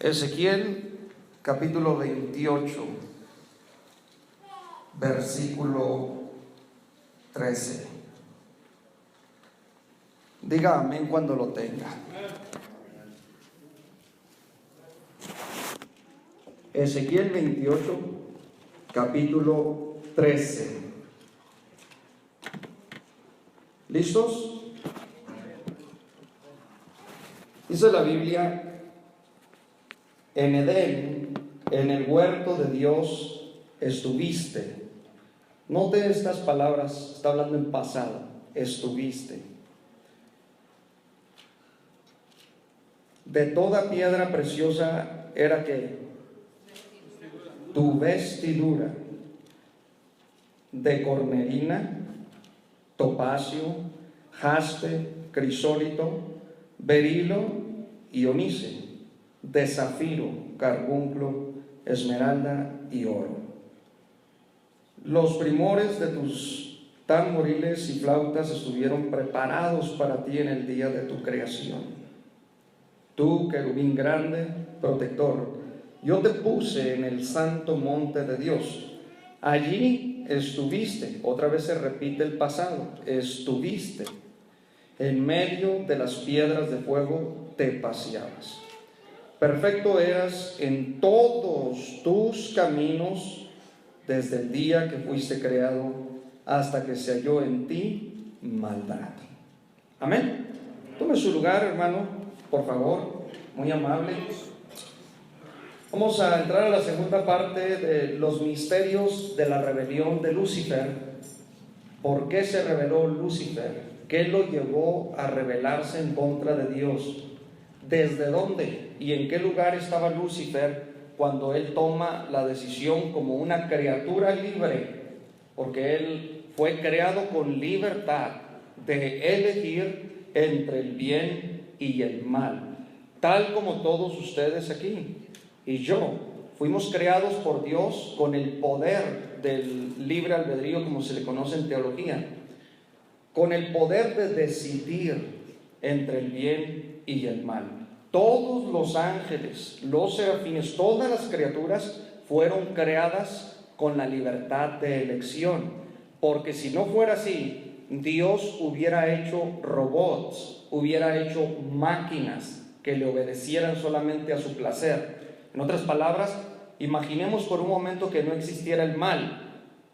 Ezequiel capítulo 28, versículo 13. Diga amén cuando lo tenga. Ezequiel 28, capítulo 13. ¿Listos? Dice la Biblia: en Edén, en el huerto de Dios, estuviste. Note estas palabras, está hablando en pasado. Estuviste. De toda piedra preciosa era que tu vestidura, de cornerina, topacio, jaspe, crisólito, berilo y onice, de zafiro, carbunclo, esmeralda y oro. Los primores de tus tamboriles y flautas estuvieron preparados para ti en el día de tu creación. Tú, querubín grande, protector, yo te puse en el santo monte de Dios. Allí estuviste, otra vez se repite el pasado, estuviste. En medio de las piedras de fuego te paseabas. Perfecto eras en todos tus caminos desde el día que fuiste creado hasta que se halló en ti maldad. Amén. Tome su lugar, hermano, por favor, muy amable. Vamos a entrar a la segunda parte de los misterios de la rebelión de Lucifer. ¿Por qué se rebeló Lucifer? ¿Qué lo llevó a rebelarse en contra de Dios? ¿Desde dónde y en qué lugar estaba Lucifer cuando él toma la decisión como una criatura libre? Porque él fue creado con libertad de elegir entre el bien y el mal, tal como todos ustedes aquí y yo fuimos creados por Dios con el poder del libre albedrío, como se le conoce en teología, con el poder de decidir entre el bien y el mal. Todos los ángeles, los serafines, todas las criaturas fueron creadas con la libertad de elección, porque si no fuera así, Dios hubiera hecho robots, hubiera hecho máquinas que le obedecieran solamente a su placer. En otras palabras, imaginemos por un momento que no existiera el mal.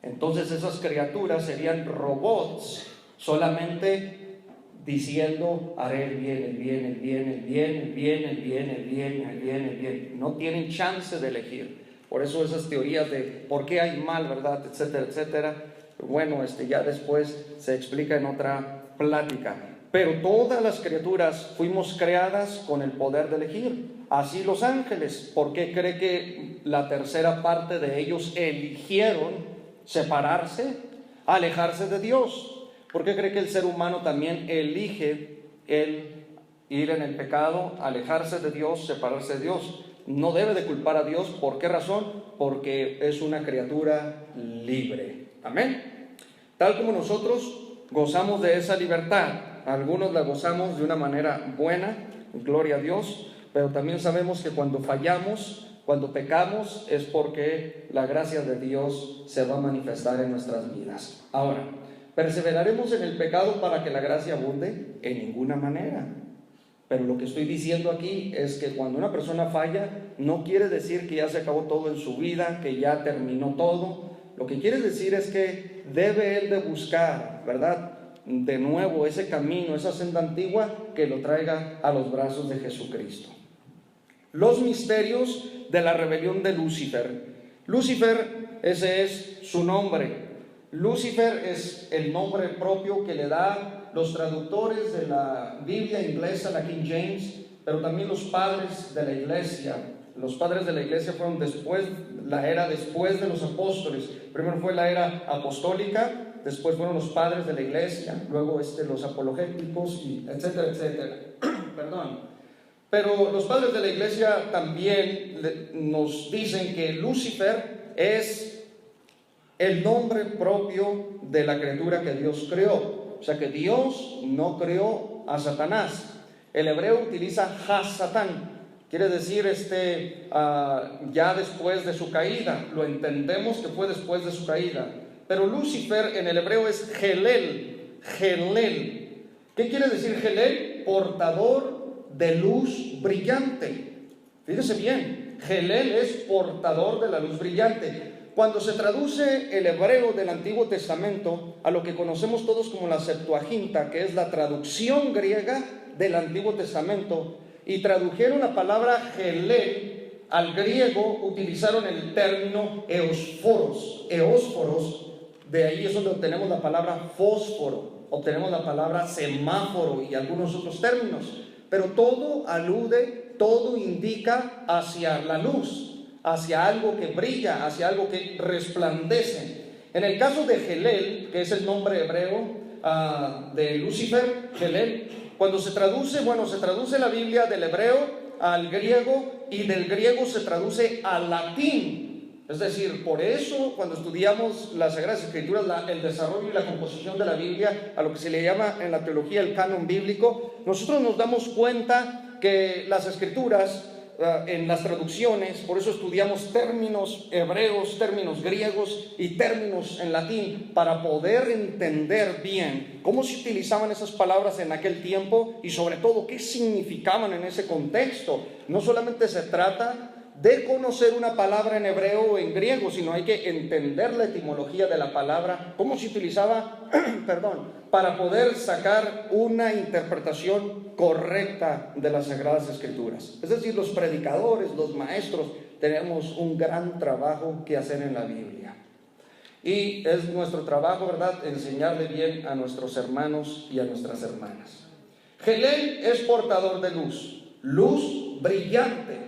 Entonces esas criaturas serían robots, solamente diciendo: haré el bien, el bien, el bien, el bien, el bien, el bien, el bien, el bien, el bien. No tienen chance de elegir. Por eso esas teorías de por qué hay mal, ¿verdad?, etcétera, etcétera. Bueno, ya después se explica en otra plática. Pero todas las criaturas fuimos creadas con el poder de elegir. Así los ángeles. ¿Por qué cree que la tercera parte de ellos eligieron separarse, alejarse de Dios? ¿Por qué cree que el ser humano también elige el ir en el pecado, alejarse de Dios, separarse de Dios? No debe de culpar a Dios. ¿Por qué razón? Porque es una criatura libre. Amén. Tal como nosotros gozamos de esa libertad, algunos la gozamos de una manera buena, gloria a Dios, pero también sabemos que cuando fallamos, cuando pecamos, es porque la gracia de Dios se va a manifestar en nuestras vidas. Ahora, ¿perseveraremos en el pecado para que la gracia abunde? En ninguna manera. Pero lo que estoy diciendo aquí es que cuando una persona falla, no quiere decir que ya se acabó todo en su vida, que ya terminó todo. Lo que quiere decir es que debe él de buscar, ¿verdad?, de nuevo ese camino, esa senda antigua que lo traiga a los brazos de Jesucristo. Los misterios de la rebelión de Lucifer. Lucifer, ese es su nombre. Lucifer es el nombre propio que le da los traductores de la Biblia inglesa, la King James, pero también los padres de la iglesia. Los padres de la iglesia fueron la era después de los apóstoles. Primero fue la era apostólica, después fueron los padres de la iglesia, luego los apologéticos, y etcétera, etcétera. Perdón. Pero los padres de la iglesia también nos dicen que Lucifer es el nombre propio de la criatura que Dios creó. O sea que Dios no creó a Satanás. El hebreo utiliza Hasatán. Quiere decir ya después de su caída. Lo entendemos que fue después de su caída. Pero Lucifer en el hebreo es Helel. Helel. ¿Qué quiere decir Helel? Portador de luz brillante. Fíjese bien, Helel es portador de la luz brillante. Cuando se traduce el hebreo del Antiguo Testamento a lo que conocemos todos como la Septuaginta, que es la traducción griega del Antiguo Testamento, y tradujeron la palabra Helel al griego, utilizaron el término eósforos. De ahí es donde obtenemos la palabra fósforo, obtenemos la palabra semáforo y algunos otros términos. Pero todo alude, todo indica hacia la luz, hacia algo que brilla, hacia algo que resplandece. En el caso de Helel, que es el nombre hebreo de Lucifer, Helel, cuando se traduce, se traduce la Biblia del hebreo al griego y del griego se traduce al latín. Es decir, por eso cuando estudiamos las Sagradas Escrituras, el desarrollo y la composición de la Biblia, a lo que se le llama en la teología el canon bíblico, nosotros nos damos cuenta que las Escrituras, en las traducciones, por eso estudiamos términos hebreos, términos griegos y términos en latín, para poder entender bien cómo se utilizaban esas palabras en aquel tiempo y sobre todo qué significaban en ese contexto. No solamente se trata de conocer una palabra en hebreo o en griego, sino hay que entender la etimología de la palabra, cómo se utilizaba, para poder sacar una interpretación correcta de las Sagradas Escrituras. Es decir, los predicadores, los maestros, tenemos un gran trabajo que hacer en la Biblia. Y es nuestro trabajo, ¿verdad?, enseñarle bien a nuestros hermanos y a nuestras hermanas. Helel es portador de luz, luz brillante,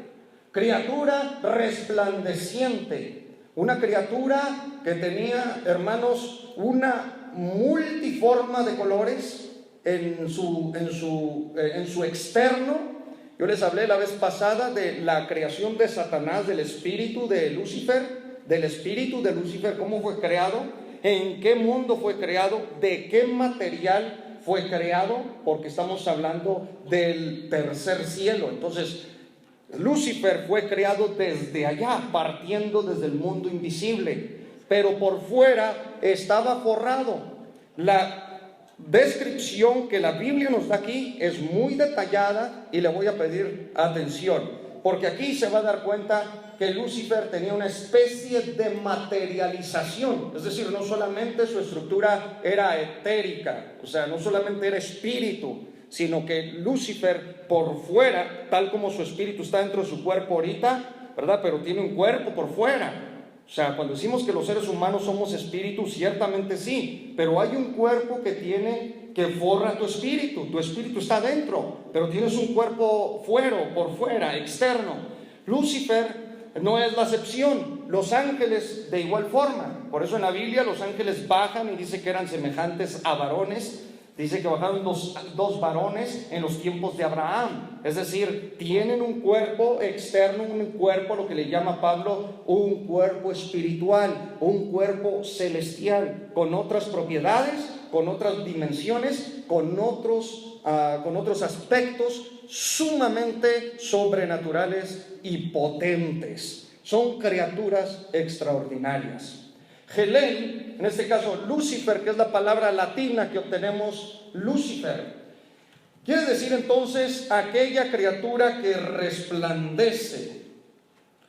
criatura resplandeciente, una criatura que tenía, hermanos, una multiforma de colores en su externo. Yo les hablé la vez pasada de la creación de Satanás, del espíritu de Lucifer, cómo fue creado, en qué mundo fue creado, de qué material fue creado, porque estamos hablando del tercer cielo. Entonces, Lucifer fue creado desde allá, partiendo desde el mundo invisible, pero por fuera estaba forrado. La descripción que la Biblia nos da aquí es muy detallada y le voy a pedir atención, porque aquí se va a dar cuenta que Lucifer tenía una especie de materialización, es decir, no solamente su estructura era etérica, o sea, no solamente era espíritu, sino que Lucifer por fuera, tal como su espíritu está dentro de su cuerpo ahorita, ¿verdad?, pero tiene un cuerpo por fuera. O sea, cuando decimos que los seres humanos somos espíritus, ciertamente sí, pero hay un cuerpo que forra tu espíritu está dentro, pero tienes un cuerpo por fuera, externo. Lucifer no es la excepción, los ángeles de igual forma. Por eso en la Biblia los ángeles bajan y dice que eran semejantes a varones. Dice que bajaron dos varones en los tiempos de Abraham. Es decir, tienen un cuerpo externo, un cuerpo, lo que le llama Pablo, un cuerpo espiritual, un cuerpo celestial, con otras propiedades, con otras dimensiones, con otros aspectos sumamente sobrenaturales y potentes. Son criaturas extraordinarias. Helel, en este caso Lucifer, que es la palabra latina que obtenemos, Lucifer, quiere decir entonces aquella criatura que resplandece,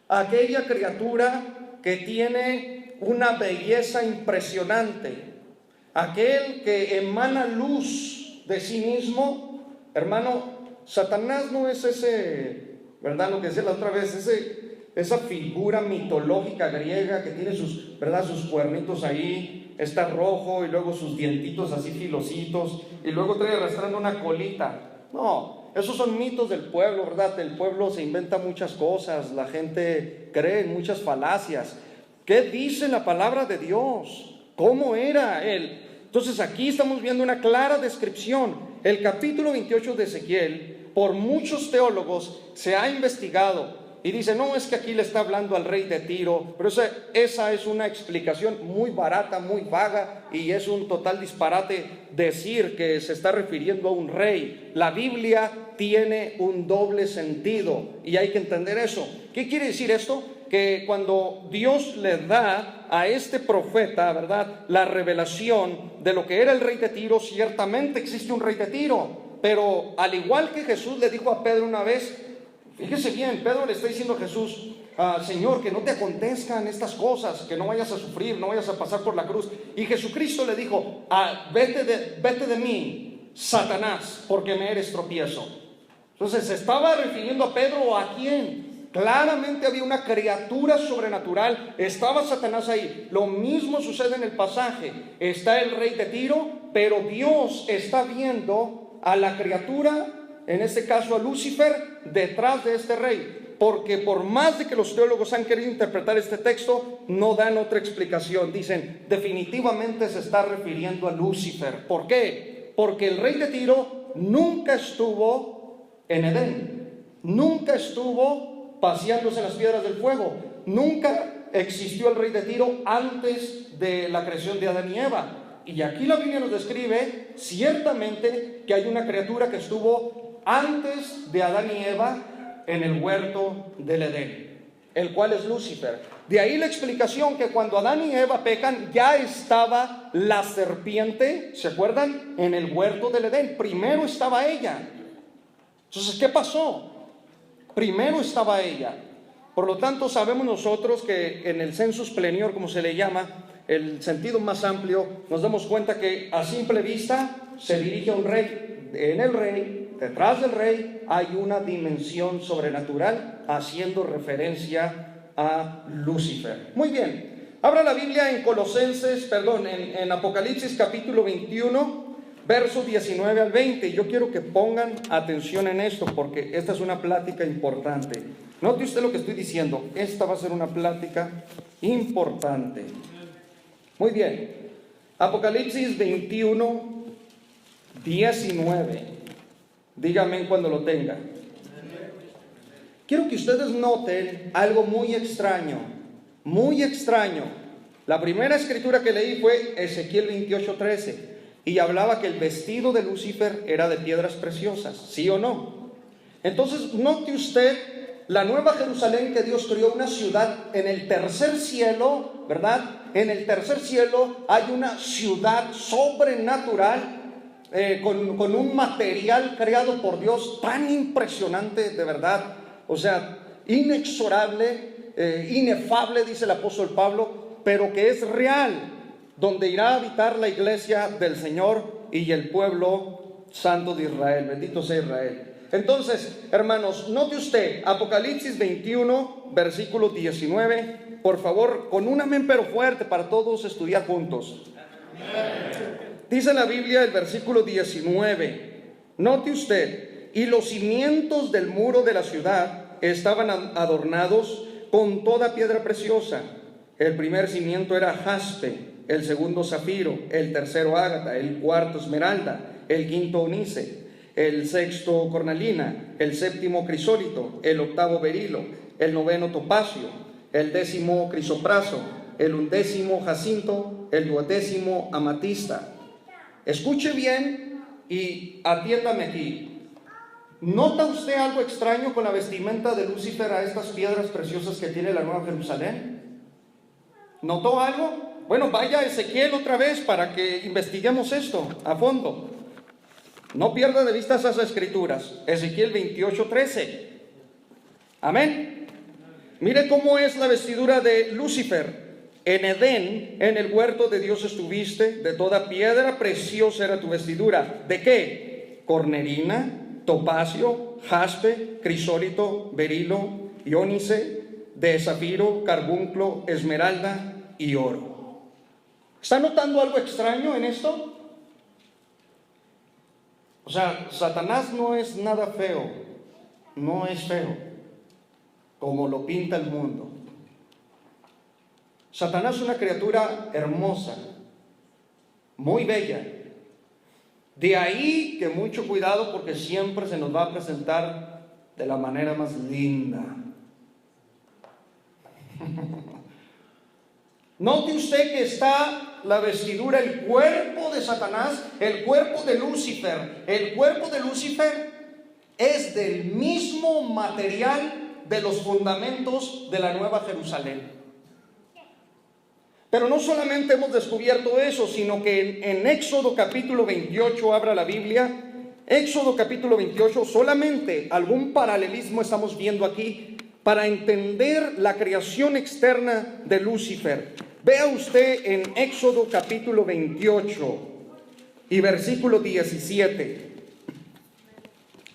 aquella criatura que tiene una belleza impresionante, aquel que emana luz de sí mismo. Hermano, Satanás no es ese, ¿verdad?, lo que decía la otra vez, esa figura mitológica griega que tiene sus cuernitos ahí, está rojo y luego sus dientitos así filositos y luego trae arrastrando una colita. No, esos son mitos del pueblo, ¿verdad? El pueblo se inventa muchas cosas, la gente cree en muchas falacias. ¿Qué dice la palabra de Dios? ¿Cómo era él? Entonces aquí estamos viendo una clara descripción. El capítulo 28 de Ezequiel, por muchos teólogos se ha investigado Y dice, no, es que aquí le está hablando al rey de Tiro, pero esa es una explicación muy barata, muy vaga, y es un total disparate decir que se está refiriendo a un rey. La Biblia tiene un doble sentido y hay que entender eso. ¿Qué quiere decir esto? Que cuando Dios le da a este profeta, ¿verdad?, la revelación de lo que era el rey de Tiro, ciertamente existe un rey de Tiro, pero al igual que Jesús le dijo a Pedro una vez, fíjese bien, Pedro le está diciendo a Jesús, Señor, que no te acontezcan estas cosas, que no vayas a sufrir, no vayas a pasar por la cruz. Y Jesucristo le dijo, vete de mí, Satanás, porque me eres tropiezo. Entonces, ¿se estaba refiriendo a Pedro o a quién? Claramente había una criatura sobrenatural, estaba Satanás ahí. Lo mismo sucede en el pasaje, está el rey de Tiro, pero Dios está viendo a la criatura, en este caso a Lucifer, detrás de este rey. Porque por más de que los teólogos han querido interpretar este texto, no dan otra explicación. Dicen, definitivamente se está refiriendo a Lucifer. ¿Por qué? Porque el rey de Tiro nunca estuvo en Edén, nunca estuvo paseándose en las piedras del fuego, nunca existió el rey de Tiro antes de la creación de Adán y Eva. Y aquí la Biblia nos describe ciertamente que hay una criatura que estuvo antes de Adán y Eva en el huerto del Edén, el cual es Lucifer. De ahí la explicación que cuando Adán y Eva pecan, ya estaba la serpiente, ¿se acuerdan?, en el huerto del Edén. Primero estaba ella. Entonces, ¿qué pasó? Primero estaba ella. Por lo tanto, sabemos nosotros que en el sensus plenior, como se le llama, el sentido más amplio, nos damos cuenta que a simple vista se dirige a un rey. En el rey, detrás del rey, hay una dimensión sobrenatural haciendo referencia a Lucifer. Muy bien, abra la Biblia en Apocalipsis capítulo 21, versos 19 al 20. Yo quiero que pongan atención en esto, porque esta es una plática importante. Note usted lo que estoy diciendo, esta va a ser una plática importante. Muy bien, Apocalipsis 21, 19. Dígame cuando lo tenga. Quiero que ustedes noten algo muy extraño, muy extraño. La primera escritura que leí fue Ezequiel 28:13, y hablaba que el vestido de Lucifer era de piedras preciosas, ¿sí o no? Entonces, note usted la nueva Jerusalén que Dios creó, una ciudad en el tercer cielo, ¿verdad? En el tercer cielo hay una ciudad sobrenatural, con un material creado por Dios tan impresionante, de verdad, o sea, inexorable, inefable, dice el apóstol Pablo, pero que es real, donde irá a habitar la iglesia del Señor y el pueblo santo de Israel. Bendito sea Israel. Entonces, hermanos, note usted Apocalipsis 21, versículo 19, por favor, con un amén pero fuerte para todos estudiar juntos. Dice la Biblia, el versículo 19, note usted, y los cimientos del muro de la ciudad estaban adornados con toda piedra preciosa. El primer cimiento era jaspe, el segundo zafiro, el tercero ágata, el cuarto esmeralda, el quinto onice, el sexto cornalina, el séptimo crisólito, el octavo berilo, el noveno topacio, el décimo crisopraso, el undécimo jacinto, el duodécimo amatista. Escuche bien y atiéndame aquí. ¿Nota usted algo extraño con la vestimenta de Lucifer a estas piedras preciosas que tiene la Nueva Jerusalén? ¿Notó algo? Bueno, vaya a Ezequiel otra vez para que investiguemos esto a fondo. No pierda de vista esas escrituras. Ezequiel 28:13. Amén. Mire cómo es la vestidura de Lucifer. En Edén, en el huerto de Dios estuviste, de toda piedra preciosa era tu vestidura. ¿De qué? Cornerina, topacio, jaspe, crisólito, berilo, iónice, de zafiro, carbunclo, esmeralda y oro. ¿Está notando algo extraño en esto? O sea, Satanás no es nada feo, no es feo, como lo pinta el mundo. Satanás es una criatura hermosa, muy bella. De ahí que mucho cuidado, porque siempre se nos va a presentar de la manera más linda. Note usted que está la vestidura, el cuerpo de Satanás, el cuerpo de Lucifer. El cuerpo de Lucifer es del mismo material de los fundamentos de la Nueva Jerusalén. Pero no solamente hemos descubierto eso, sino que en Éxodo capítulo 28, abra la Biblia, Éxodo capítulo 28, solamente algún paralelismo estamos viendo aquí para entender la creación externa de Lucifer. Vea usted en Éxodo capítulo 28 y versículo 17.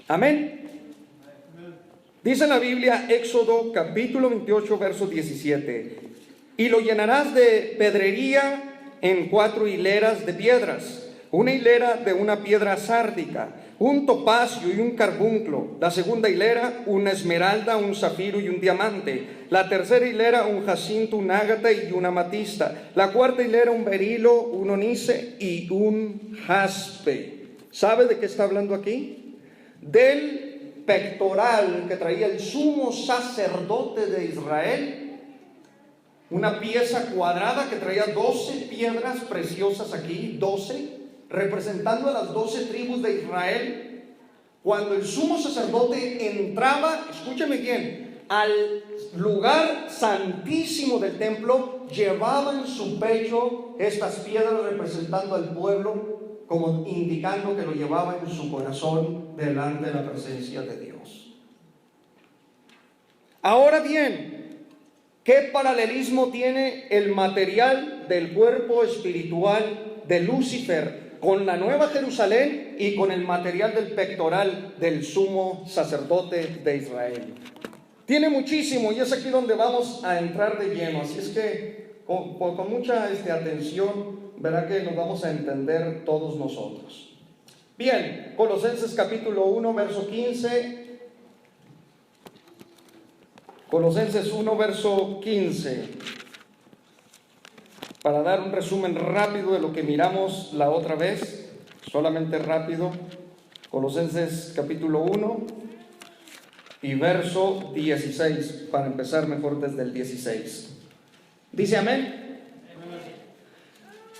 Amén. Dice la Biblia, Éxodo capítulo 28, verso 17. Y lo llenarás de pedrería en 4 hileras de piedras, una hilera de una piedra sárdica, un topacio y un carbunclo, la segunda hilera una esmeralda, un zafiro y un diamante, la tercera hilera un jacinto, un ágata y una amatista, la cuarta hilera un berilo, un onice y un jaspe. ¿Sabe de qué está hablando aquí? Del pectoral que traía el sumo sacerdote de Israel. Una pieza cuadrada que traía 12 piedras preciosas aquí, 12, representando a las 12 tribus de Israel. Cuando el sumo sacerdote entraba, escúcheme bien, al lugar santísimo del templo, llevaba en su pecho estas piedras representando al pueblo, como indicando que lo llevaba en su corazón delante de la presencia de Dios. Ahora bien, ¿qué paralelismo tiene el material del cuerpo espiritual de Lucifer con la Nueva Jerusalén y con el material del pectoral del sumo sacerdote de Israel? Tiene muchísimo, y es aquí donde vamos a entrar de lleno. Así es que con mucha atención verá que nos vamos a entender todos nosotros. Bien, Colosenses capítulo 1, verso 15. Colosenses 1, verso 15. Para dar un resumen rápido de lo que miramos la otra vez, solamente rápido. Colosenses capítulo 1 y verso 16, para empezar mejor desde el 16. Dice amén.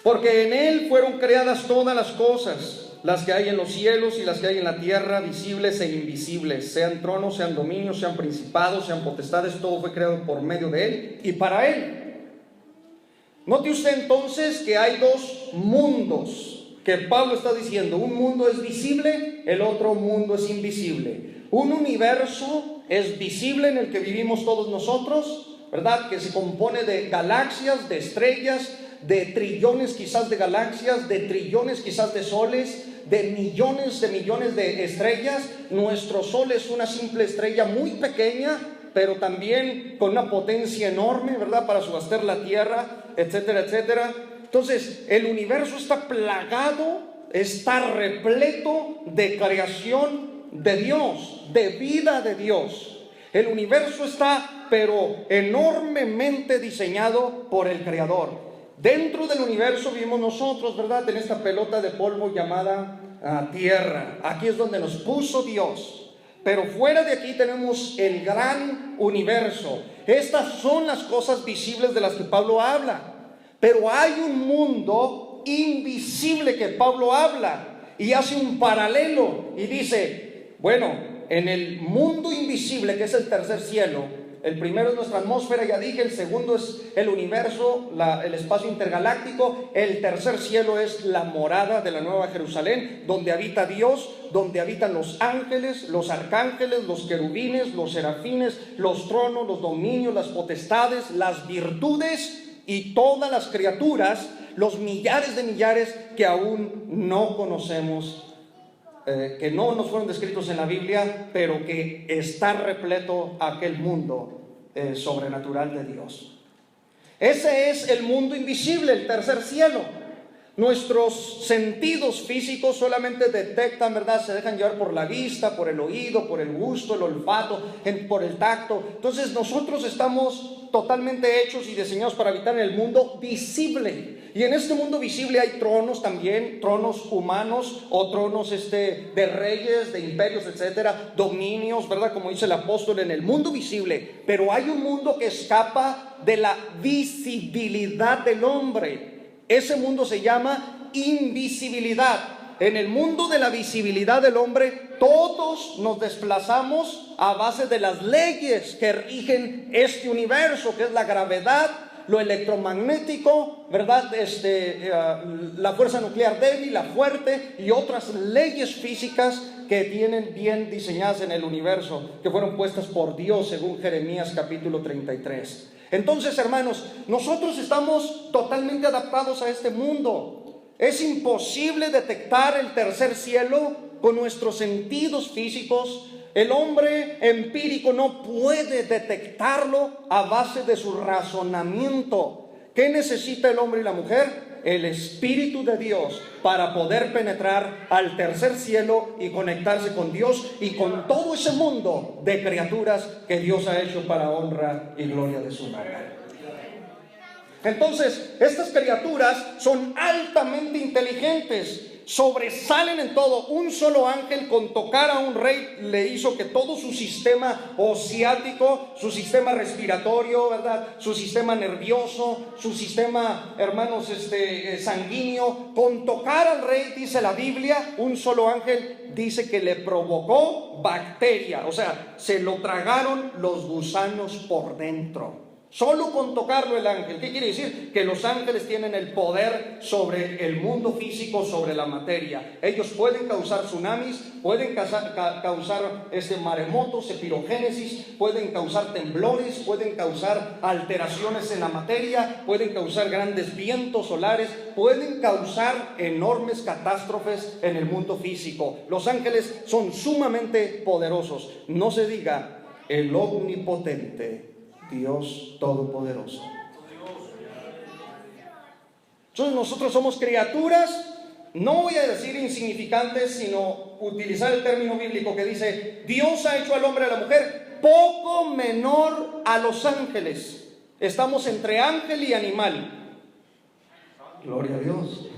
Porque en Él fueron creadas todas las cosas, las que hay en los cielos y las que hay en la tierra, visibles e invisibles, sean tronos, sean dominios, sean principados, sean potestades, todo fue creado por medio de Él y para Él. Note usted entonces que hay dos mundos que Pablo está diciendo. Un mundo es visible, el otro mundo es invisible. Un universo es visible en el que vivimos todos nosotros, ¿verdad? Que se compone de galaxias, de estrellas, de trillones quizás de galaxias, de trillones quizás de soles, de millones de estrellas. Nuestro sol es una simple estrella muy pequeña, pero también con una potencia enorme, ¿verdad? Para subastecer la tierra, etcétera, etcétera. Entonces, el universo está plagado, está repleto de creación de Dios, de vida de Dios. El universo está, pero enormemente diseñado por el Creador. Dentro del universo vivimos nosotros, ¿verdad? En esta pelota de polvo llamada tierra. Aquí es donde nos puso Dios. Pero fuera de aquí tenemos el gran universo. Estas son las cosas visibles de las que Pablo habla. Pero hay un mundo invisible que Pablo habla y hace un paralelo y dice, bueno, en el mundo invisible que es el tercer cielo, el primero es nuestra atmósfera, ya dije, el segundo es el universo, el espacio intergaláctico, el tercer cielo es la morada de la Nueva Jerusalén, donde habita Dios, donde habitan los ángeles, los arcángeles, los querubines, los serafines, los tronos, los dominios, las potestades, las virtudes y todas las criaturas, los millares de millares que aún no conocemos, que no nos fueron descritos en la Biblia, pero que está repleto aquel mundo sobrenatural de Dios. Ese es el mundo invisible, el tercer cielo. Nuestros sentidos físicos solamente detectan, ¿verdad? Se dejan llevar por la vista, por el oído, por el gusto, el olfato, por el tacto. Entonces nosotros estamos totalmente hechos y diseñados para habitar en el mundo visible. Y en este mundo visible hay tronos también, tronos humanos o tronos de reyes, de imperios, etcétera, dominios, ¿verdad? Como dice el apóstol, en el mundo visible. Pero hay un mundo que escapa de la visibilidad del hombre. Ese mundo se llama invisibilidad. En el mundo de la visibilidad del hombre, todos nos desplazamos a base de las leyes que rigen este universo, que es la gravedad, lo electromagnético, ¿verdad? La fuerza nuclear débil, la fuerte y otras leyes físicas que tienen bien diseñadas en el universo, que fueron puestas por Dios según Jeremías capítulo 33. Entonces, hermanos, nosotros estamos totalmente adaptados a este mundo. Es imposible detectar el tercer cielo con nuestros sentidos físicos. El hombre empírico no puede detectarlo a base de su razonamiento. ¿Qué necesita el hombre y la mujer? El Espíritu de Dios para poder penetrar al tercer cielo y conectarse con Dios y con todo ese mundo de criaturas que Dios ha hecho para honra y gloria de su nombre. Entonces, estas criaturas son altamente inteligentes, sobresalen en todo. Un solo ángel con tocar a un rey le hizo que todo su sistema ociático, su sistema respiratorio, ¿verdad? Su sistema nervioso, su sistema, hermanos, sanguíneo, con tocar al rey, dice la Biblia, un solo ángel dice que le provocó bacteria, o sea, se lo tragaron los gusanos por dentro. Solo con tocarlo el ángel. ¿Qué quiere decir? Que los ángeles tienen el poder sobre el mundo físico, sobre la materia. Ellos pueden causar tsunamis, pueden causar maremotos, pirogénesis, pueden causar temblores, pueden causar alteraciones en la materia, pueden causar grandes vientos solares, pueden causar enormes catástrofes en el mundo físico. Los ángeles son sumamente poderosos. No se diga el omnipotente Dios Todopoderoso. Entonces nosotros somos criaturas, no voy a decir insignificantes, sino utilizar el término bíblico que dice: Dios ha hecho al hombre y a la mujer poco menor a los ángeles. Estamos entre ángel y animal. Gloria a Dios.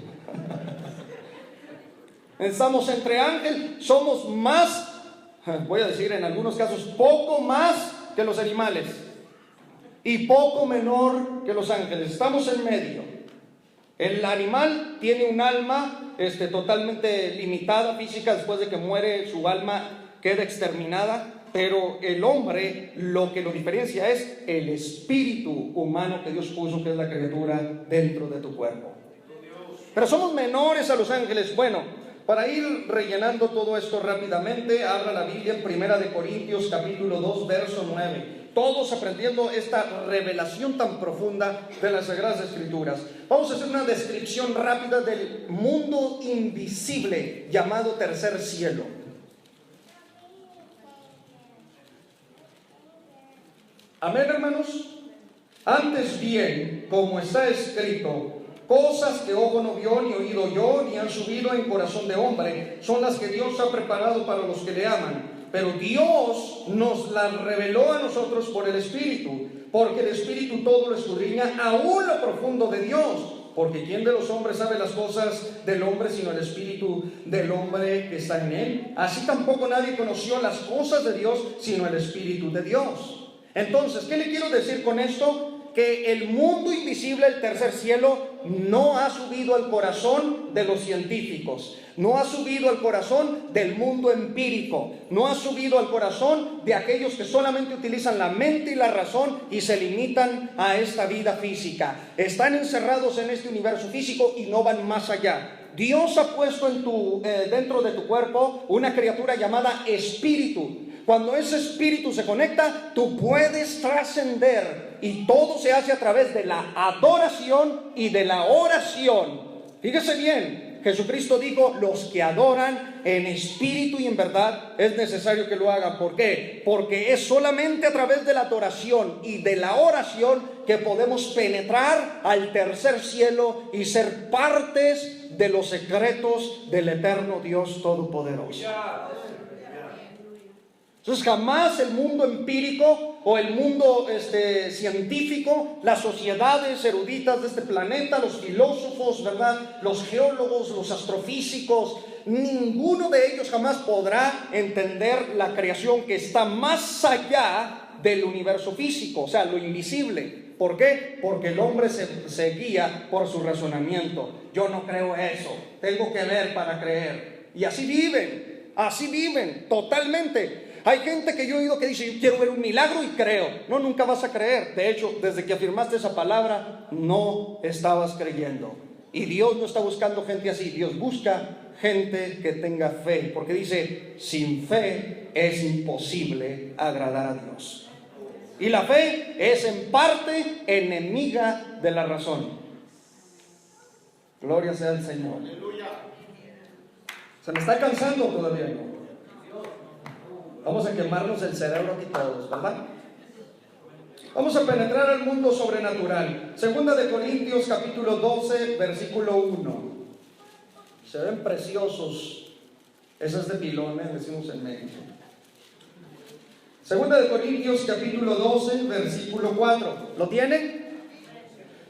Estamos entre ángel, somos más, voy a decir en algunos casos, poco más que los animales y poco menor que los ángeles. Estamos en medio. El animal tiene un alma totalmente limitada, física. Después de que muere, su alma queda exterminada. Pero el hombre, lo que lo diferencia es el espíritu humano que Dios puso, que es la criatura dentro de tu cuerpo. Pero somos menores a los ángeles. Bueno, para ir rellenando todo esto rápidamente, abra la Biblia en 1 Corintios capítulo 2, verso 9. Todos aprendiendo esta revelación tan profunda de las Sagradas Escrituras. Vamos a hacer una descripción rápida del mundo invisible llamado tercer cielo. Amén, hermanos. Antes bien, como está escrito, cosas que ojo no vio, ni oído oyó, ni han subido en corazón de hombre, son las que Dios ha preparado para los que le aman. Pero Dios nos las reveló a nosotros por el Espíritu, porque el Espíritu todo lo escudriña, aún lo profundo de Dios. Porque ¿quién de los hombres sabe las cosas del hombre sino el Espíritu del hombre que está en él? Así tampoco nadie conoció las cosas de Dios sino el Espíritu de Dios. Entonces, ¿qué le quiero decir con esto? Que el mundo invisible, el tercer cielo, no ha subido al corazón de los científicos, no ha subido al corazón del mundo empírico, no ha subido al corazón de aquellos que solamente utilizan la mente y la razón y se limitan a esta vida física. Están encerrados en este universo físico y no van más allá. Dios ha puesto dentro de tu cuerpo una criatura llamada espíritu. Cuando ese espíritu se conecta, tú puedes trascender, y todo se hace a través de la adoración y de la oración. Fíjese bien, Jesucristo dijo: los que adoran en espíritu y en verdad es necesario que lo hagan. ¿Por qué? Porque es solamente a través de la adoración y de la oración que podemos penetrar al tercer cielo y ser partes de los secretos del eterno Dios Todopoderoso. Entonces jamás el mundo empírico o el mundo científico, las sociedades eruditas de este planeta, los filósofos, ¿verdad?, los geólogos, los astrofísicos, ninguno de ellos jamás podrá entender la creación que está más allá del universo físico, o sea, lo invisible. ¿Por qué? Porque el hombre se guía por su razonamiento. Yo no creo eso, tengo que ver para creer. Y así viven totalmente. Hay gente que yo he oído que dice: yo quiero ver un milagro y creo. No, nunca vas a creer. De hecho, desde que afirmaste esa palabra, no estabas creyendo. Y Dios no está buscando gente así. Dios busca gente que tenga fe, porque dice: sin fe es imposible agradar a Dios. Y la fe es en parte enemiga de la razón. Gloria sea al Señor. Se me está cansando todavía, ¿no? Vamos a quemarnos el cerebro aquí todos, ¿verdad? Vamos a penetrar al mundo sobrenatural. Segunda de Corintios capítulo 12, versículo 1. Se ven preciosos. Esas de pilones, decimos en México. Segunda de Corintios capítulo 12, versículo 4. ¿Lo tienen?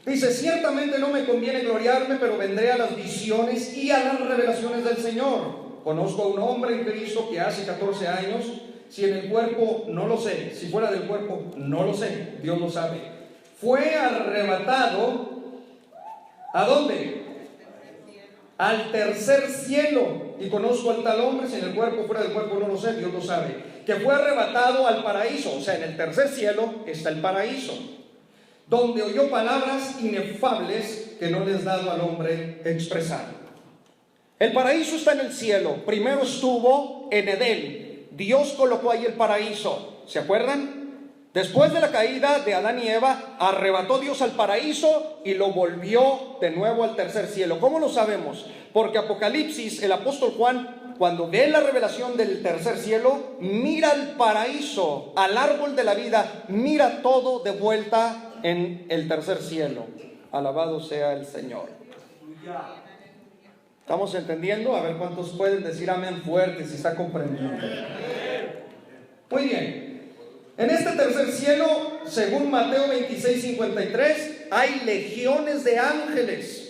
Dice: ciertamente no me conviene gloriarme, pero vendré a las visiones y a las revelaciones del Señor. Conozco a un hombre en Cristo que hace 14 años, si en el cuerpo no lo sé, si fuera del cuerpo no lo sé, Dios lo sabe, fue arrebatado, ¿a dónde? Al tercer cielo. Y conozco al tal hombre, si en el cuerpo, fuera del cuerpo no lo sé, Dios lo sabe, que fue arrebatado al paraíso. O sea, en el tercer cielo está el paraíso, donde oyó palabras inefables que no les es dado al hombre expresar. El paraíso está en el cielo. Primero estuvo en Edén. Dios colocó ahí el paraíso. ¿Se acuerdan? Después de la caída de Adán y Eva, arrebató Dios al paraíso y lo volvió de nuevo al tercer cielo. ¿Cómo lo sabemos? Porque Apocalipsis, el apóstol Juan, cuando ve la revelación del tercer cielo, mira el paraíso, al árbol de la vida, mira todo de vuelta en el tercer cielo. Alabado sea el Señor. ¿Estamos entendiendo? A ver cuántos pueden decir amén fuerte si está comprendiendo. Muy bien. En este tercer cielo, según Mateo 26:53, hay legiones de ángeles.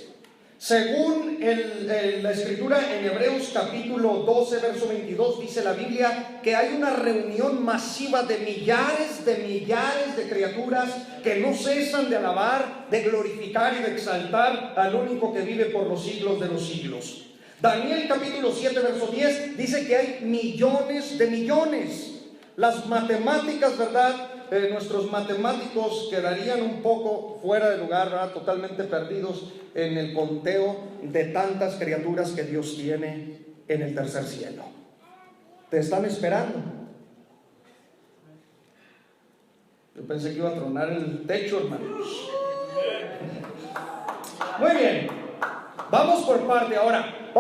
Según la escritura en Hebreos capítulo 12, verso 22, dice la Biblia que hay una reunión masiva de millares de criaturas que no cesan de alabar, de glorificar y de exaltar al único que vive por los siglos de los siglos. Daniel capítulo 7, verso 10 dice que hay millones de millones. Las matemáticas, ¿verdad? Nuestros matemáticos quedarían un poco fuera de lugar, ¿verdad? Totalmente perdidos en el conteo de tantas criaturas que Dios tiene en el tercer cielo. Te están esperando. Yo pensé que iba a tronar el techo, hermanos. Muy bien, vamos por parte ahora.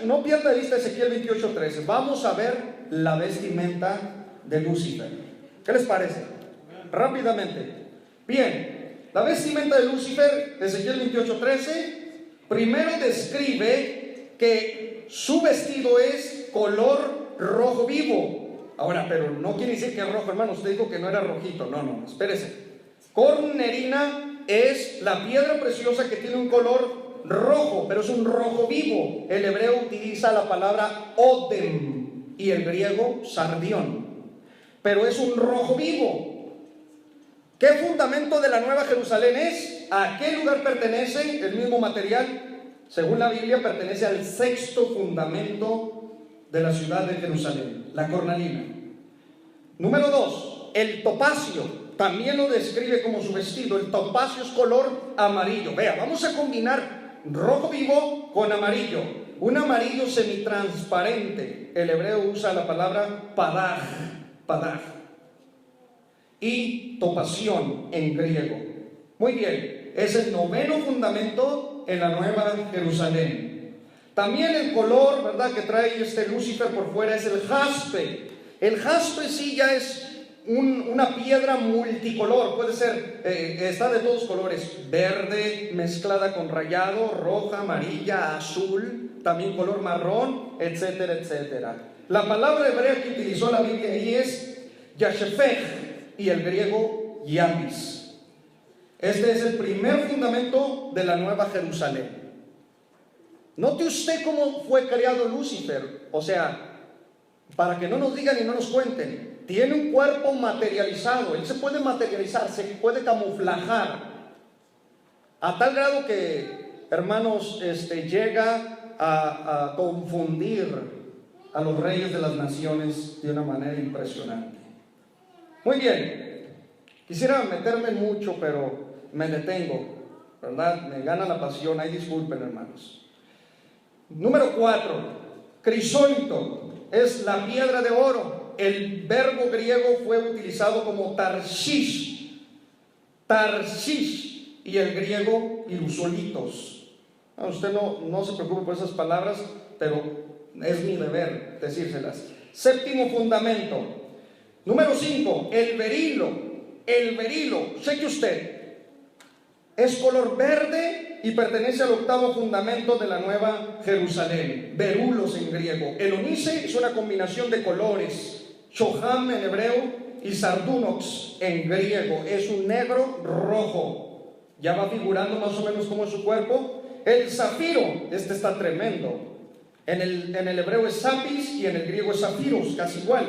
No pierda de vista Ezequiel 28:13. Vamos a ver la vestimenta de Lucifer. ¿Qué les parece? Rápidamente. Bien, la vestimenta de Lucifer, Ezequiel 28:13, primero describe que su vestido es color rojo vivo. Ahora, pero no quiere decir que es rojo, hermano. Usted dijo que no era rojito. No, espérese. Cornerina es la piedra preciosa que tiene un color rojo, pero es un rojo vivo. El hebreo utiliza la palabra odem y el griego sardión, pero es un rojo vivo. ¿Qué fundamento de la Nueva Jerusalén es? ¿A qué lugar pertenece el mismo material? Según la Biblia, pertenece al sexto fundamento de la ciudad de Jerusalén, la cornalina. Número 2, el topacio, también lo describe como su vestido. El topacio es color amarillo. Vea, vamos a combinar rojo vivo con amarillo, un amarillo semitransparente. El hebreo usa la palabra padaj, y topación en griego. Muy bien, es el noveno fundamento en la Nueva Jerusalén. También el color, ¿verdad?, que trae este Lucifer por fuera es el jaspe. El jaspe sí ya es una piedra multicolor, puede ser, está de todos colores, verde mezclada con rayado, roja, amarilla, azul, también color marrón, etcétera, etcétera. La palabra hebrea que utilizó la Biblia ahí es yashefech y el griego yapis. Este es el primer fundamento de la Nueva Jerusalén. Note usted cómo fue creado Lucifer, o sea, para que no nos digan y no nos cuenten. Tiene un cuerpo materializado, él se puede materializar, se puede camuflajar, a tal grado que, hermanos, llega a confundir a los reyes de las naciones de una manera impresionante. Muy bien, quisiera meterme mucho, pero me detengo, ¿verdad? Me gana la pasión, ahí disculpen, hermanos. Número 4, crisólito, es la piedra de oro. El verbo griego fue utilizado como tarshish, y el griego irusolitos. Usted no se preocupe por esas palabras, pero es mi deber decírselas. Séptimo fundamento. Número 5, el berilo. El berilo, cheque usted, es color verde y pertenece al octavo fundamento de la Nueva Jerusalén. Berulos en griego. El onice es una combinación de colores. Shoham en hebreo y sardunox en griego. Es un negro rojo. Ya va figurando más o menos cómo es su cuerpo. El zafiro, este está tremendo. En el hebreo es sapis y en el griego es zafiros, casi igual.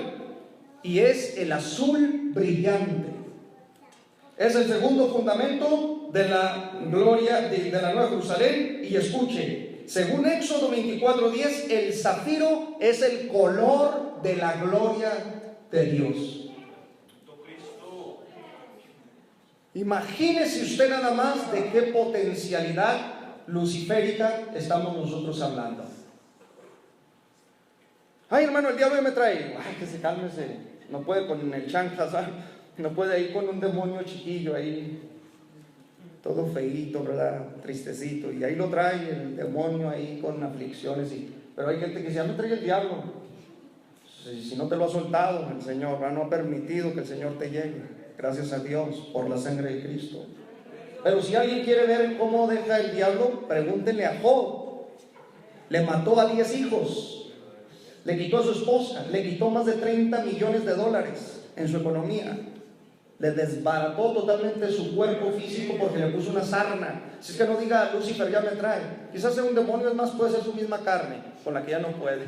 Y es el azul brillante. Es el segundo fundamento de la gloria de la Nueva Jerusalén. Y escuche, según Éxodo 24:10, el zafiro es el color de la gloria de Dios. Imagínese usted nada más de qué potencialidad luciférica estamos nosotros hablando. Ay, hermano, el diablo me trae. Ay, que se cálmese. No puede con el chanjas, no puede ir con un demonio chiquillo ahí, todo feíto, ¿verdad? Tristecito. Y ahí lo trae el demonio ahí con aflicciones. Pero hay gente que dice, ya me trae el diablo. Si no te lo ha soltado el Señor, no ha permitido que el Señor te llegue. Gracias a Dios por la sangre de Cristo. Pero si alguien quiere ver cómo deja el diablo, pregúntenle a Job. Le mató a 10 hijos, le quitó a su esposa, le quitó más de 30 millones de dólares en su economía, le desbarató totalmente su cuerpo físico porque le puso una sarna. Si es que no diga Lucifer ya me trae, quizás sea un demonio, es más, puede ser su misma carne con la que ya no puede.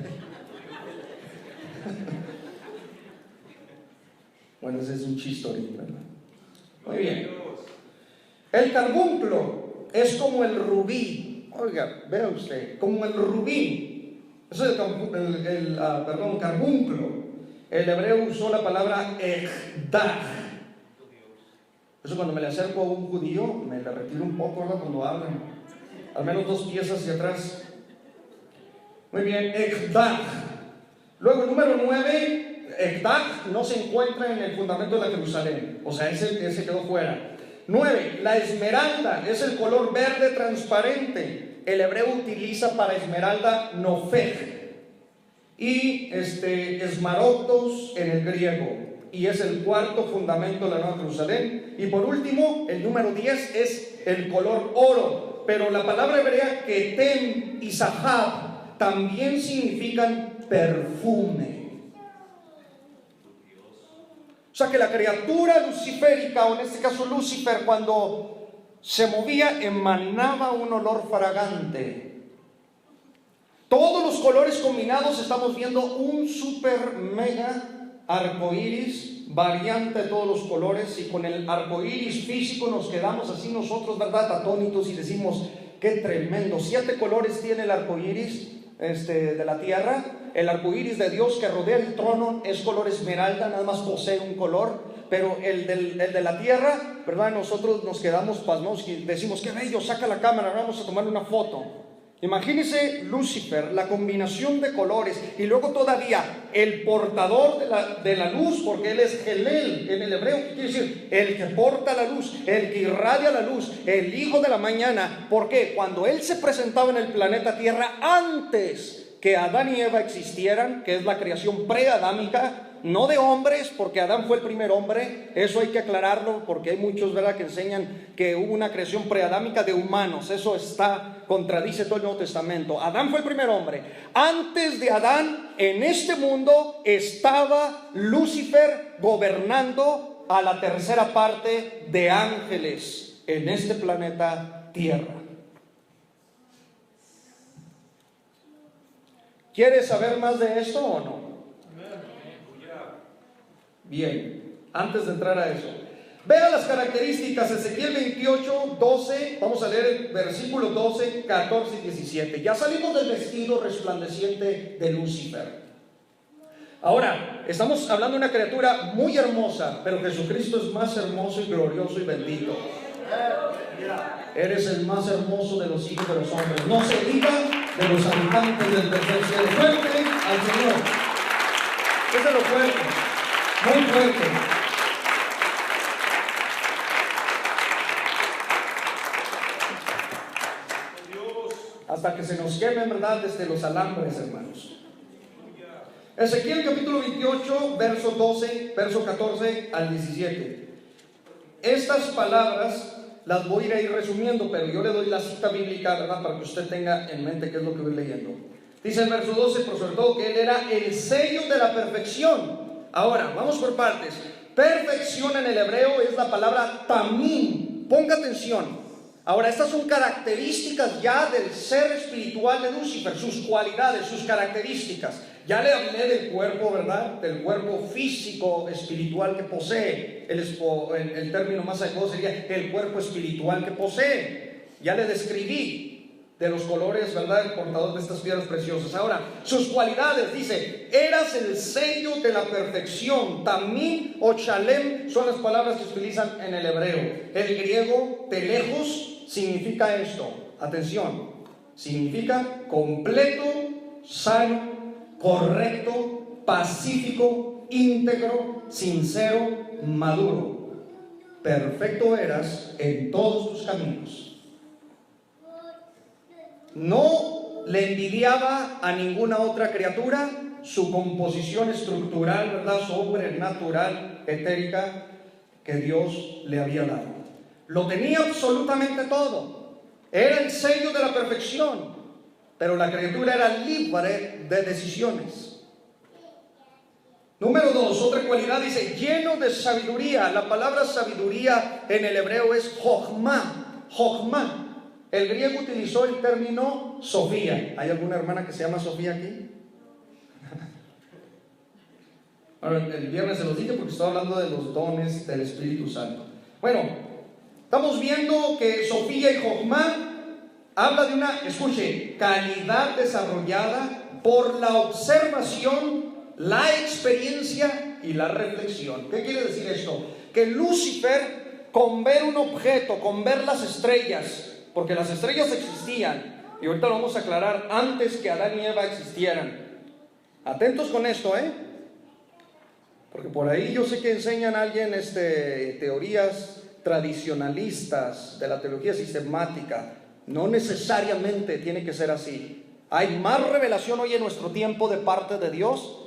Bueno, ese es un chistorín, ¿verdad? Muy bien. El carbunclo es como el rubí. Oiga, vea usted, como el rubí. Eso es el carbunclo. El hebreo usó la palabra ejdah. Eso cuando me le acerco a un judío, me le retiro un poco, ¿verdad? Cuando hablan. Al menos 2 pies hacia atrás. Muy bien, ejdah. Luego el número 9. Ejdah no se encuentra en el fundamento de la Jerusalén, o sea, ese quedó fuera. 9, la esmeralda es el color verde transparente. El hebreo utiliza para esmeralda nofej y esmaroctos en el griego, y es el cuarto fundamento de la Nueva Jerusalén. Y por último, el número 10 es el color oro, pero la palabra hebrea ketem y zahab también significan perfume. O sea que la criatura luciférica, o en este caso Lucifer, cuando se movía, emanaba un olor fragante. Todos los colores combinados, estamos viendo un super mega arcoíris, variante de todos los colores, y con el arcoíris físico nos quedamos así nosotros, ¿verdad?, atónitos, y decimos, qué tremendo. 7 colores tiene el arcoíris de la tierra. El arcoíris de Dios que rodea el trono es color esmeralda, nada más posee un color, pero el de la tierra, ¿verdad?, nosotros nos quedamos pasmados y decimos, qué bello, saca la cámara, vamos a tomar una foto. Imagínense Lucifer, la combinación de colores, y luego todavía el portador de la luz, porque él es Helel en el hebreo, que quiere decir el que porta la luz, el que irradia la luz, el hijo de la mañana. Porque cuando él se presentaba en el planeta Tierra, antes que Adán y Eva existieran, que es la creación preadámica, no de hombres, porque Adán fue el primer hombre, eso hay que aclararlo, porque hay muchos, ¿verdad?, que enseñan que hubo una creación preadámica de humanos. Eso contradice todo el Nuevo Testamento. Adán fue el primer hombre. Antes de Adán, en este mundo estaba Lucifer gobernando a la tercera parte de ángeles en este planeta Tierra. ¿Quieres saber más de esto o no? Bien, antes de entrar a eso, vea las características. Ezequiel 28, 12, vamos a leer el versículo 12, 14 y 17. Ya salimos del vestido resplandeciente de Lucifer. Ahora, estamos hablando de una criatura muy hermosa, pero Jesucristo es más hermoso y glorioso y bendito. Eres el más hermoso de los hijos de los hombres. No se diga de los habitantes del tercer cielo. Fuerte al Señor. Ese es lo fuerte. Muy fuerte. Hasta que se nos quemen, ¿verdad?, desde los alambres, hermanos. Ezequiel capítulo 28, verso 12, verso 14 al 17. Estas palabras las voy a ir resumiendo, pero yo le doy la cita bíblica, ¿verdad?, para que usted tenga en mente qué es lo que voy leyendo. Dice el verso 12, pero sobre todo que él era el sello de la perfección. Ahora, vamos por partes. Perfección en el hebreo es la palabra tamim. Ponga atención. Ahora, estas son características ya del ser espiritual de Lucifer, sus cualidades, sus características. Ya le hablé del cuerpo, ¿verdad?, del cuerpo físico espiritual que posee. El término más adecuado sería el cuerpo espiritual que posee. Ya le describí de los colores, ¿verdad?, el portador de estas piedras preciosas. Ahora, sus cualidades, dice, eras el sello de la perfección. Tamim o shalem son las palabras que se utilizan en el hebreo. El griego telejos significa esto, atención, significa completo, sano, correcto, pacífico, íntegro, sincero, maduro. Perfecto eras en todos tus caminos. No le envidiaba a ninguna otra criatura su composición estructural, ¿verdad?, sobrenatural, etérica, que Dios le había dado. Lo tenía absolutamente todo. Era el sello de la perfección, pero la criatura era libre de decisiones. Número 2, otra cualidad, dice, lleno de sabiduría. La palabra sabiduría en el hebreo es jochma. Jochma. El griego utilizó el término Sofía. ¿Hay alguna hermana que se llama Sofía aquí? Bueno, el viernes se los dije porque estaba hablando de los dones del Espíritu Santo. Bueno, estamos viendo que Sofía y Jochma habla de una, escuche, calidad desarrollada por la observación, la experiencia y la reflexión. ¿Qué quiere decir esto? Que Lucifer, con ver un objeto, con ver las estrellas, porque las estrellas existían, y ahorita lo vamos a aclarar, antes que Adán y Eva existieran. Atentos con esto, porque por ahí yo sé que enseñan a alguien teorías tradicionalistas de la teología sistemática. No necesariamente tiene que ser así. Hay más revelación hoy en nuestro tiempo de parte de Dios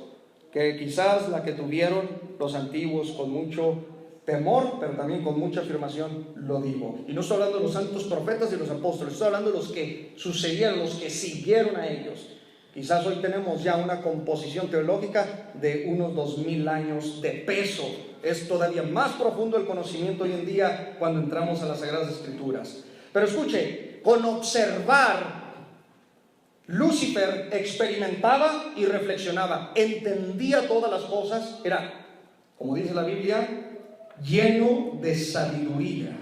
que quizás la que tuvieron los antiguos con mucho temor, pero también con mucha afirmación lo digo. Y no estoy hablando de los santos profetas y los apóstoles, estoy hablando de los que sucedieron, los que siguieron a ellos. Quizás hoy tenemos ya una composición teológica de unos 2000 años de peso. Es todavía más profundo el conocimiento hoy en día cuando entramos a las Sagradas Escrituras. Pero escuche, con observar, Lucifer experimentaba y reflexionaba, entendía todas las cosas, era, como dice la Biblia, lleno de sabiduría,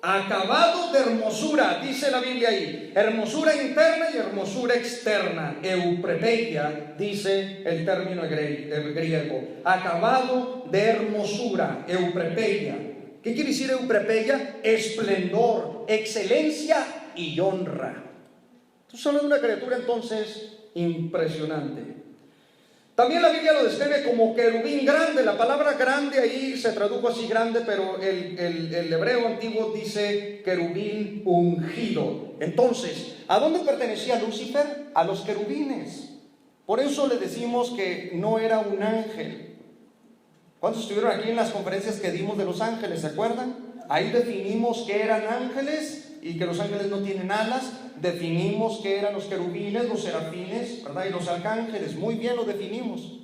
acabado de hermosura, dice la Biblia ahí, hermosura interna y hermosura externa, euprepeia, dice el término griego, acabado de hermosura, euprepeia. ¿Qué quiere decir euprepeia? Esplendor, excelencia y honra. Estamos hablando de una criatura entonces impresionante. También la Biblia lo describe como querubín grande. La palabra grande ahí se tradujo así grande, pero el hebreo antiguo dice querubín ungido. Entonces, ¿a dónde pertenecía Lucifer? A los querubines. Por eso le decimos que no era un ángel. ¿Cuántos estuvieron aquí en las conferencias que dimos de los ángeles? ¿Se acuerdan? Ahí definimos que eran ángeles y que los ángeles no tienen alas. Definimos que eran los querubines, los serafines, ¿verdad? Y los arcángeles. Muy bien lo definimos.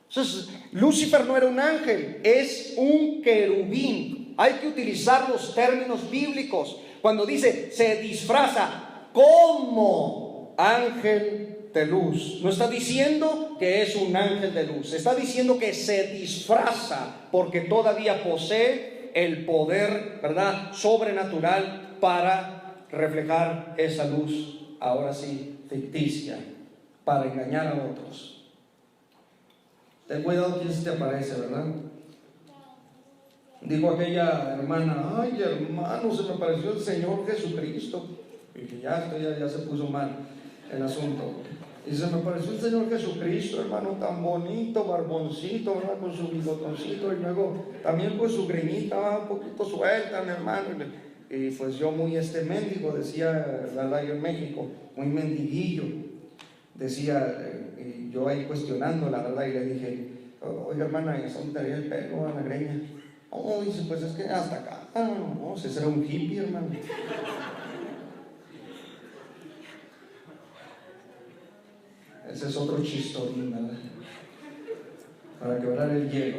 Entonces, Lucifer no era un ángel, es un querubín. Hay que utilizar los términos bíblicos. Cuando dice se disfraza como ángel de luz, no está diciendo que es un ángel de luz, está diciendo que se disfraza porque todavía posee el poder, ¿verdad?, sobrenatural para reflejar esa luz, ahora sí, ficticia, para engañar a otros. Ten cuidado quién se te aparece, ¿verdad? Dijo aquella hermana: ay, hermano, se me apareció el Señor Jesucristo. Y dije, ya se puso mal el asunto. Y se me apareció el Señor Jesucristo, hermano, tan bonito, barboncito, ¿verdad?, con su bigotoncito, y luego también con su greñita un poquito suelta, mi hermano. Y pues yo muy mendigo, decía, ¿verdad?, yo en México, muy mendiguillo, decía, y yo ahí cuestionando, la verdad, y le dije: oiga, hermana, ¿y dónde tenía el pelo, a la greña? Oh, dice, pues es que hasta acá, no, ese será un hippie, hermano. Ese es otro chistorín, ¿verdad?, para quebrar el hielo.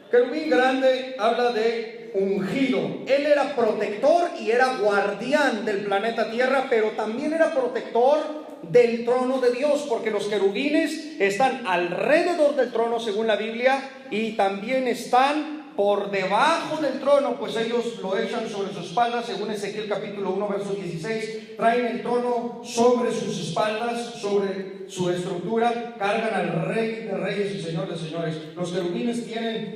Querubín grande habla de ungido. Él era protector y era guardián del planeta Tierra, pero también era protector del trono de Dios, porque los querubines están alrededor del trono según la Biblia, y también están por debajo del trono, pues ellos lo echan sobre sus espaldas, según Ezequiel capítulo 1 verso 16, traen el trono sobre sus espaldas, sobre su estructura, cargan al Rey de Reyes y Señor de Señores. Los querubines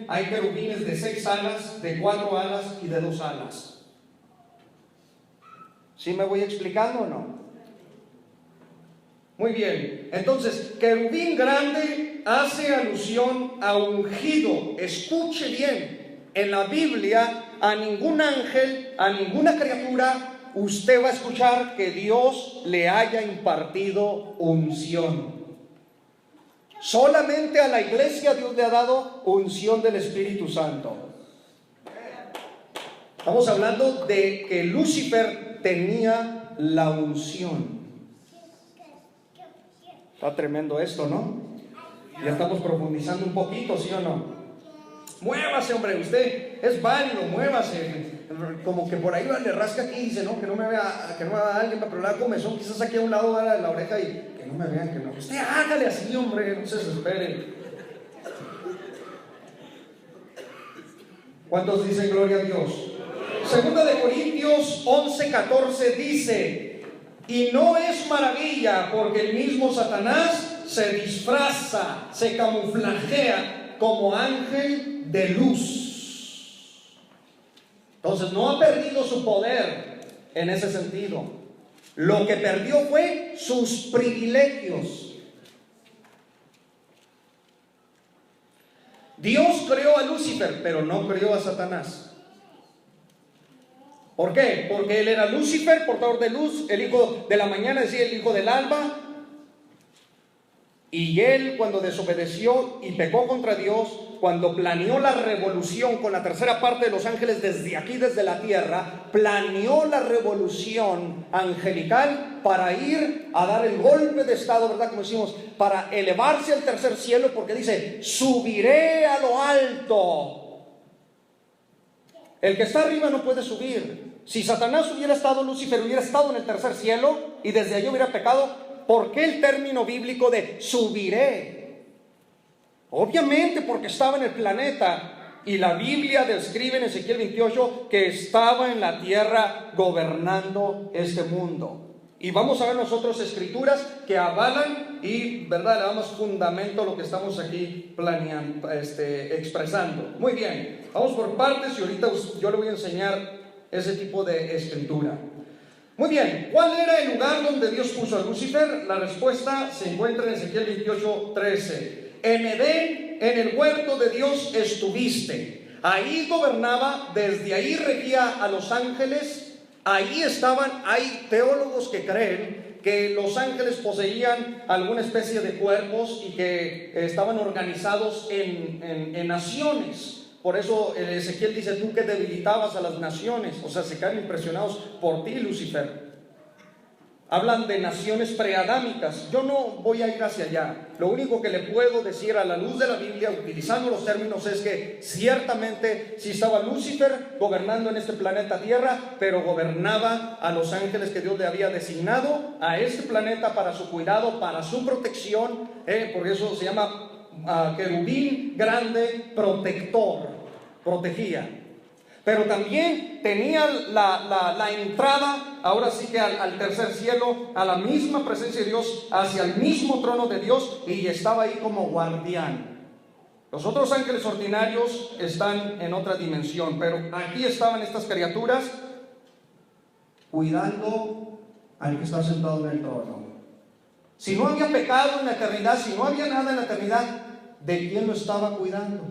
hay querubines de 6 alas, de 4 alas y de 2 alas. ¿Sí me voy explicando o no? Muy bien, entonces, querubín grande hace alusión a ungido. Escuche bien, en la Biblia a ningún ángel, a ninguna criatura, usted va a escuchar que Dios le haya impartido unción. Solamente a la iglesia Dios le ha dado unción del Espíritu Santo. Estamos hablando de que Lucifer tenía la unción. Está tremendo esto, ¿no? Ya estamos profundizando un poquito, ¿sí o no? Muévase, hombre, usted es válido, muévase. Como que por ahí le rasca aquí y dice, no, que no me vea alguien, pero la comezón, quizás aquí a un lado de la oreja, y que no me vean, que no. Usted hágale así, hombre, no se desespere. ¿Cuántos dicen gloria a Dios? Segunda de Corintios 11:14 dice: y no es maravilla, porque el mismo Satanás se disfraza, se camuflajea como ángel de luz. Entonces no ha perdido su poder en ese sentido. Lo que perdió fue sus privilegios. Dios creó a Lucifer, pero no creó a Satanás. ¿Por qué? Porque él era Lucifer, portador de luz, el hijo de la mañana, es decir, el hijo del alba. Y él, cuando desobedeció y pecó contra Dios, cuando planeó la revolución con la tercera parte de los ángeles desde aquí, desde la tierra, planeó la revolución angelical para ir a dar el golpe de estado, ¿verdad? Como decimos, para elevarse al tercer cielo, porque dice: subiré a lo alto. El que está arriba no puede subir. Si Satanás hubiera estado, Lucifer hubiera estado en el tercer cielo y desde allí hubiera pecado, ¿por qué el término bíblico de subiré? Obviamente porque estaba en el planeta, y la Biblia describe en Ezequiel 28 que estaba en la tierra gobernando este mundo. Y vamos a ver nosotros escrituras que avalan y, ¿verdad?, le damos fundamento a lo que estamos aquí planeando, expresando. Muy bien, vamos por partes y ahorita yo le voy a enseñar ese tipo de escritura. Muy bien, ¿cuál era el lugar donde Dios puso a Lucifer? La respuesta se encuentra en Ezequiel 28:13. En Edén, en el huerto de Dios estuviste. Ahí gobernaba, desde ahí regía a los ángeles. Ahí estaban, hay teólogos que creen que los ángeles poseían alguna especie de cuerpos y que estaban organizados en naciones. Por eso Ezequiel dice: tú que debilitabas a las naciones. O sea, se quedan impresionados por ti, Lucifer. Hablan de naciones preadámicas. Yo no voy a ir hacia allá. Lo único que le puedo decir a la luz de la Biblia, utilizando los términos, es que ciertamente sí estaba Lucifer gobernando en este planeta Tierra, pero gobernaba a los ángeles que Dios le había designado a este planeta para su cuidado, para su protección. Por eso se llama querubín grande protector, protegía. Pero también tenía la entrada, ahora sí que al tercer cielo, a la misma presencia de Dios, hacia el mismo trono de Dios, y estaba ahí como guardián. Los otros ángeles ordinarios están en otra dimensión, pero aquí estaban estas criaturas cuidando al que está sentado en el trono. Si no había pecado en la eternidad, si no había nada en la eternidad, ¿de quién lo estaba cuidando?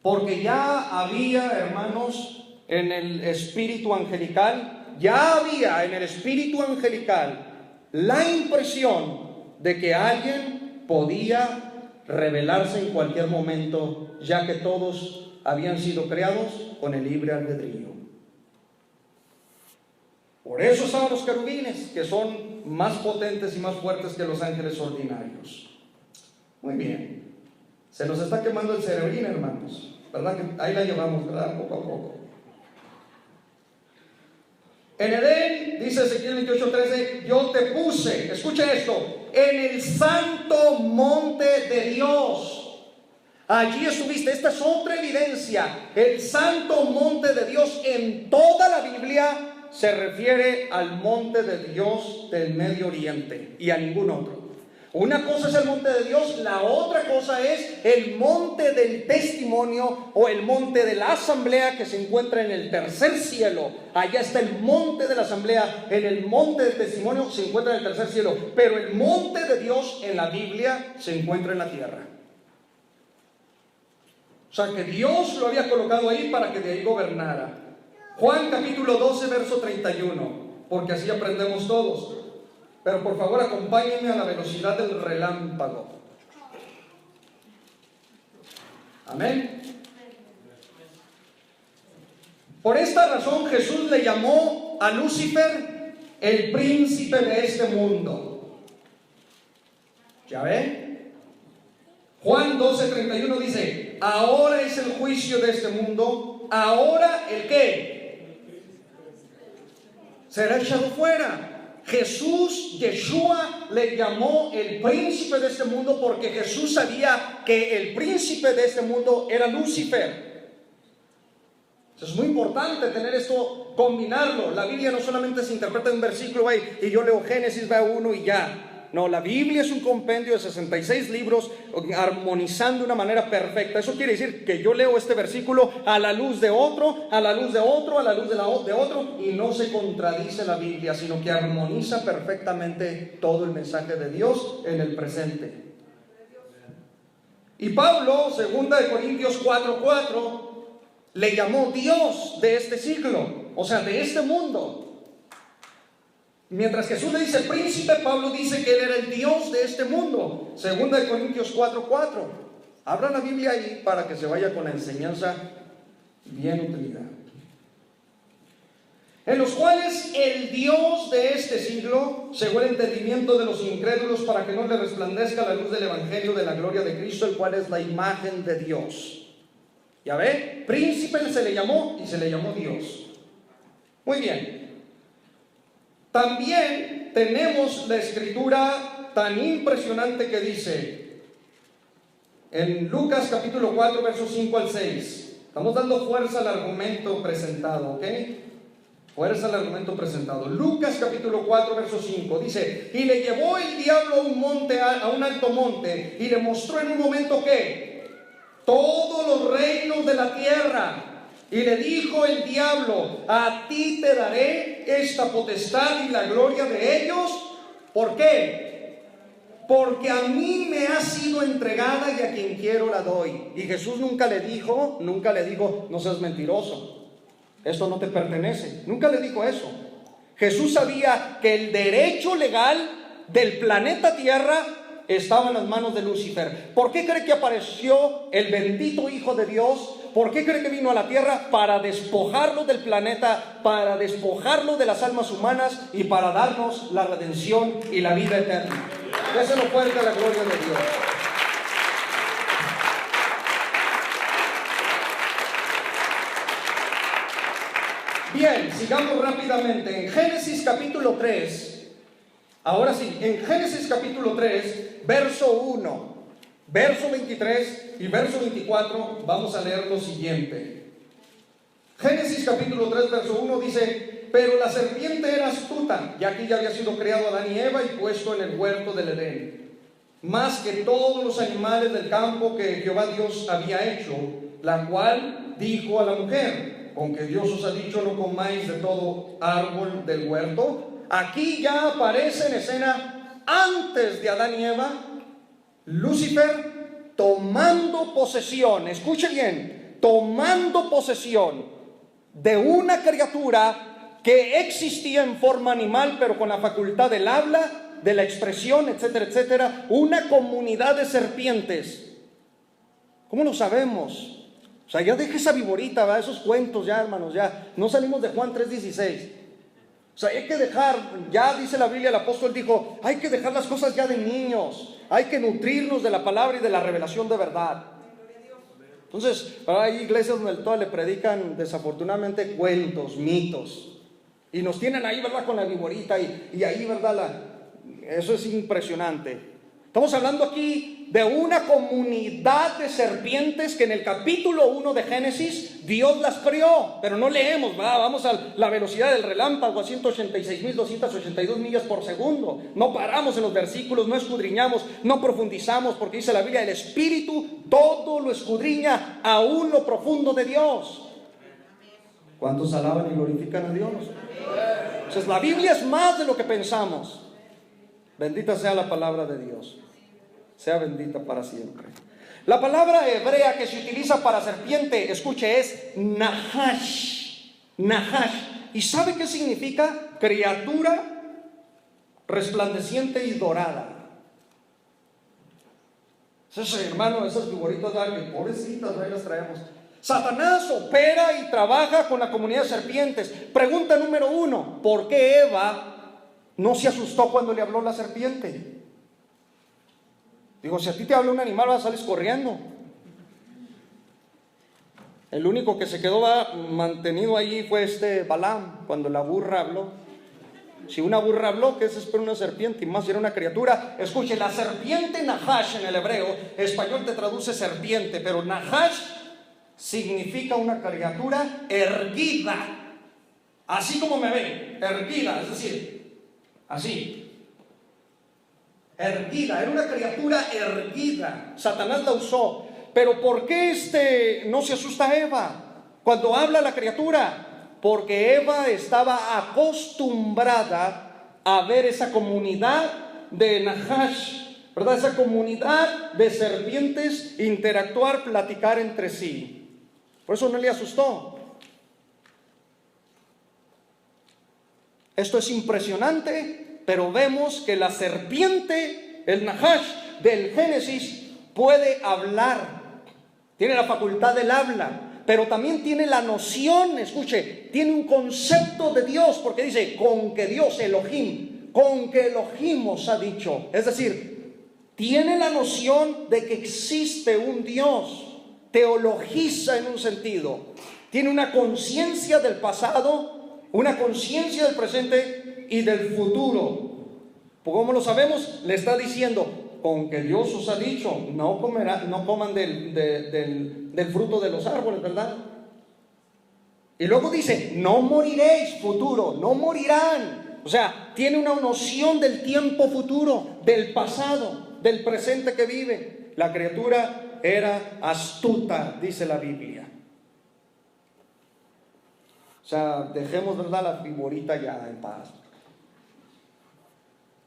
Porque ya había, hermanos, en el espíritu angelical, ya había en el espíritu angelical la impresión de que alguien podía revelarse en cualquier momento, ya que todos habían sido creados con el libre albedrío. Por eso estaban los querubines, que son más potentes y más fuertes que los ángeles ordinarios. Muy bien. Se nos está quemando el cerebrín, hermanos. ¿Verdad que ahí la llevamos, verdad? Poco a poco. En Edén, dice Ezequiel 28:13, yo te puse, escucha esto, en el santo monte de Dios. Allí estuviste. Esta es otra evidencia. El santo monte de Dios en toda la Biblia se refiere al monte de Dios del Medio Oriente y a ningún otro. Una cosa es el monte de Dios, la otra cosa es el monte del testimonio o el monte de la asamblea que se encuentra en el tercer cielo. Allá está el monte de la asamblea, en el monte del testimonio se encuentra en el tercer cielo, pero el monte de Dios en la Biblia se encuentra en la tierra. O sea que Dios lo había colocado ahí para que de ahí gobernara. Juan capítulo 12, verso 31, porque así aprendemos todos. Pero por favor acompáñenme a la velocidad del relámpago. Amén. Por esta razón Jesús le llamó a Lucifer el príncipe de este mundo. ¿Ya ven? Juan 12:31 dice: ahora es el juicio de este mundo. Ahora ¿el qué? Será echado fuera. Jesús, Yeshua, le llamó el príncipe de este mundo porque Jesús sabía que el príncipe de este mundo era Lucifer. Es muy importante tener esto, combinarlo. La Biblia no solamente se interpreta en un versículo y yo leo Génesis, veo uno y ya. No, la Biblia es un compendio de 66 libros armonizando de una manera perfecta. Eso quiere decir que yo leo este versículo a la luz de otro, a la luz de otro, a la luz de otro, y no se contradice la Biblia, sino que armoniza perfectamente todo el mensaje de Dios en el presente. Y Pablo, 2 Corintios 4:4, le llamó Dios de este siglo, o sea, de este mundo. Mientras Jesús le dice príncipe, Pablo dice que él era el Dios de este mundo. 2 Corintios 4:4. Abra la Biblia ahí para que se vaya con la enseñanza bien utilizada. En los cuales el Dios de este siglo cegó el entendimiento de los incrédulos para que no le resplandezca la luz del evangelio de la gloria de Cristo, el cual es la imagen de Dios. ¿Ya ve? Príncipe se le llamó y se le llamó Dios. Muy bien. También tenemos la escritura tan impresionante que dice en Lucas capítulo 4 versos 5 al 6. Estamos dando fuerza al argumento presentado, ¿ok? Fuerza al argumento presentado. Lucas capítulo 4 verso 5 dice: y le llevó el diablo a un monte, a un alto monte, y le mostró en un momento que todos los reinos de la tierra Y le dijo el diablo: a ti te daré esta potestad y la gloria de ellos. ¿Por qué? Porque a mí me ha sido entregada y a quien quiero la doy. Y Jesús nunca le dijo, no seas mentiroso, esto no te pertenece. Nunca le dijo eso. Jesús sabía que el derecho legal del planeta Tierra estaba en las manos de Lucifer. ¿Por qué cree que apareció el bendito Hijo de Dios? ¿Por qué cree que vino a la tierra? Para despojarlo del planeta, para despojarlo de las almas humanas y para darnos la redención y la vida eterna. Déselo fuerte a la gloria de Dios. Bien, sigamos rápidamente. En Génesis capítulo 3, ahora sí, en Génesis capítulo 3, verso 1, verso 23 y verso 24, vamos a leer lo siguiente. Génesis capítulo 3, verso 1 dice: pero la serpiente era astuta, ya que ya había sido creado Adán y Eva y puesto en el huerto del Edén, más que todos los animales del campo que Jehová Dios había hecho, la cual dijo a la mujer: con que Dios os ha dicho, no comáis de todo árbol del huerto. Aquí ya aparece en escena, antes de Adán y Eva, Lucifer tomando posesión, escuche bien, tomando posesión de una criatura que existía en forma animal, pero con la facultad del habla, de la expresión, etcétera, etcétera, una comunidad de serpientes. ¿Cómo lo sabemos? O sea, ya deje esa viborita, ¿verdad? Esos cuentos ya, hermanos, ya no salimos de Juan 3:16. O sea, hay que dejar, ya dice la Biblia, el apóstol dijo, hay que dejar las cosas ya de niños, hay que nutrirnos de la palabra y de la revelación de verdad. Entonces, hay iglesias donde todas le predican desafortunadamente cuentos, mitos, y nos tienen ahí, ¿verdad?, con la viborita, y ahí, ¿verdad?, eso es impresionante. Estamos hablando aquí de una comunidad de serpientes que en el capítulo 1 de Génesis Dios las crió, pero no leemos, ¿verdad? Vamos a la velocidad del relámpago, a 186.282 millas por segundo. No paramos en los versículos, no escudriñamos, no profundizamos, porque dice la Biblia, el Espíritu todo lo escudriña, aún lo profundo de Dios. ¿Cuántos alaban y glorifican a Dios? Entonces la Biblia es más de lo que pensamos. Bendita sea la palabra de Dios, sea bendita para siempre. La palabra hebrea que se utiliza para serpiente, escuche, es nahash. Nahash. ¿Y sabe qué significa? Criatura resplandeciente y dorada. Esos hermanos, esas figuritas, que pobrecitas, ahí las traemos. Satanás opera y trabaja con la comunidad de serpientes. Pregunta número 1: ¿por qué Eva no se asustó cuando le habló la serpiente? Digo, si a ti te habla un animal, vas a salir corriendo. El único que se quedó mantenido allí fue Balaam, cuando la burra habló. Si una burra habló, ¿qué es para una serpiente? Y más si era una criatura. Escuche, la serpiente Nahash en el hebreo, español te traduce serpiente, pero Nahash significa una criatura erguida. Así como me ven, erguida, es decir, así. Erguida, era una criatura erguida. Satanás la usó. Pero ¿por qué no se asusta Eva cuando habla la criatura? Porque Eva estaba acostumbrada a ver esa comunidad de Nahash, ¿verdad? Esa comunidad de serpientes interactuar, platicar entre sí. Por eso no le asustó. Esto es impresionante. Pero vemos que la serpiente, el Nahash del Génesis, puede hablar. Tiene la facultad del habla, pero también tiene la noción, escuche, tiene un concepto de Dios, porque dice, con que Dios, Elohim, con que Elohim os ha dicho. Es decir, tiene la noción de que existe un Dios, teologiza en un sentido. Tiene una conciencia del pasado, una conciencia del presente y del futuro. ¿Cómo lo sabemos? Le está diciendo, con que Dios os ha dicho, no coman del fruto de los árboles, ¿verdad? Y luego dice, no moriréis, futuro, no morirán. O sea, tiene una noción del tiempo futuro, del pasado, del presente que vive. La criatura era astuta, dice la Biblia. O sea, dejemos, ¿verdad?, la figurita ya en paz.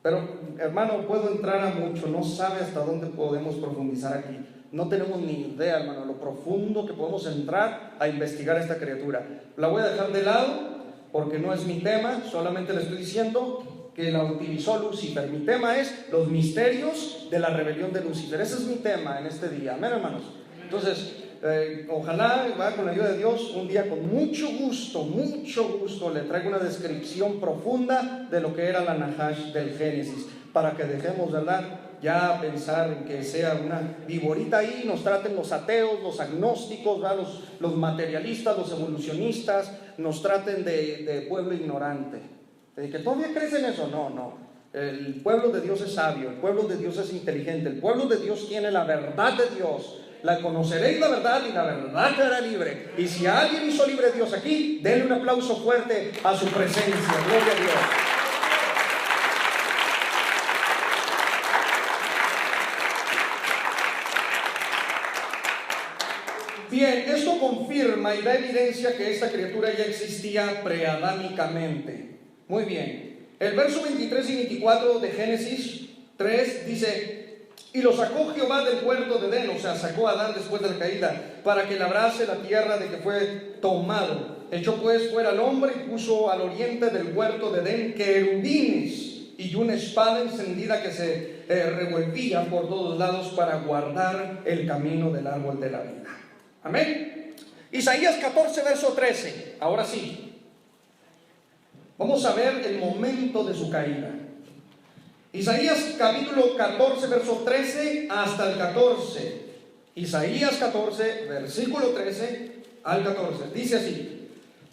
Pero, hermano, puedo entrar a mucho, no sabe hasta dónde podemos profundizar aquí. No tenemos ni idea, hermano, lo profundo que podemos entrar a investigar esta criatura. La voy a dejar de lado porque no es mi tema, solamente le estoy diciendo que la utilizó Lucifer. Mi tema es los misterios de la rebelión de Lucifer. Ese es mi tema en este día. Amén, hermanos. Entonces, ojalá, con la ayuda de Dios, un día con mucho gusto, le traigo una descripción profunda de lo que era la Nahash del Génesis, para que dejemos, ¿verdad?, ya pensar en que sea una viborita ahí, nos traten los ateos, los agnósticos, ¿verdad?, los materialistas, los evolucionistas, nos traten de pueblo ignorante. ¿Que todavía crees en eso? No. El pueblo de Dios es sabio, el pueblo de Dios es inteligente, el pueblo de Dios tiene la verdad de Dios. La conoceréis la verdad y la verdad te hará libre. Y si alguien hizo libre Dios aquí, denle un aplauso fuerte a su presencia. Gloria a Dios. Bien, esto confirma y da evidencia que esta criatura ya existía preadámicamente. Muy bien. El verso 23 y 24 de Génesis 3 dice: y lo sacó Jehová del huerto de Edén, o sea, sacó a Adán después de la caída, para que labrase la tierra de que fue tomado. Echó pues fuera al hombre y puso al oriente del huerto de Edén querubines y una espada encendida que se revolvía por todos lados para guardar el camino del árbol de la vida. Amén. Isaías 14, verso 13. Ahora sí, vamos a ver el momento de su caída. Isaías capítulo 14, verso 13 hasta el 14. Isaías 14, versículo 13 al 14. Dice así: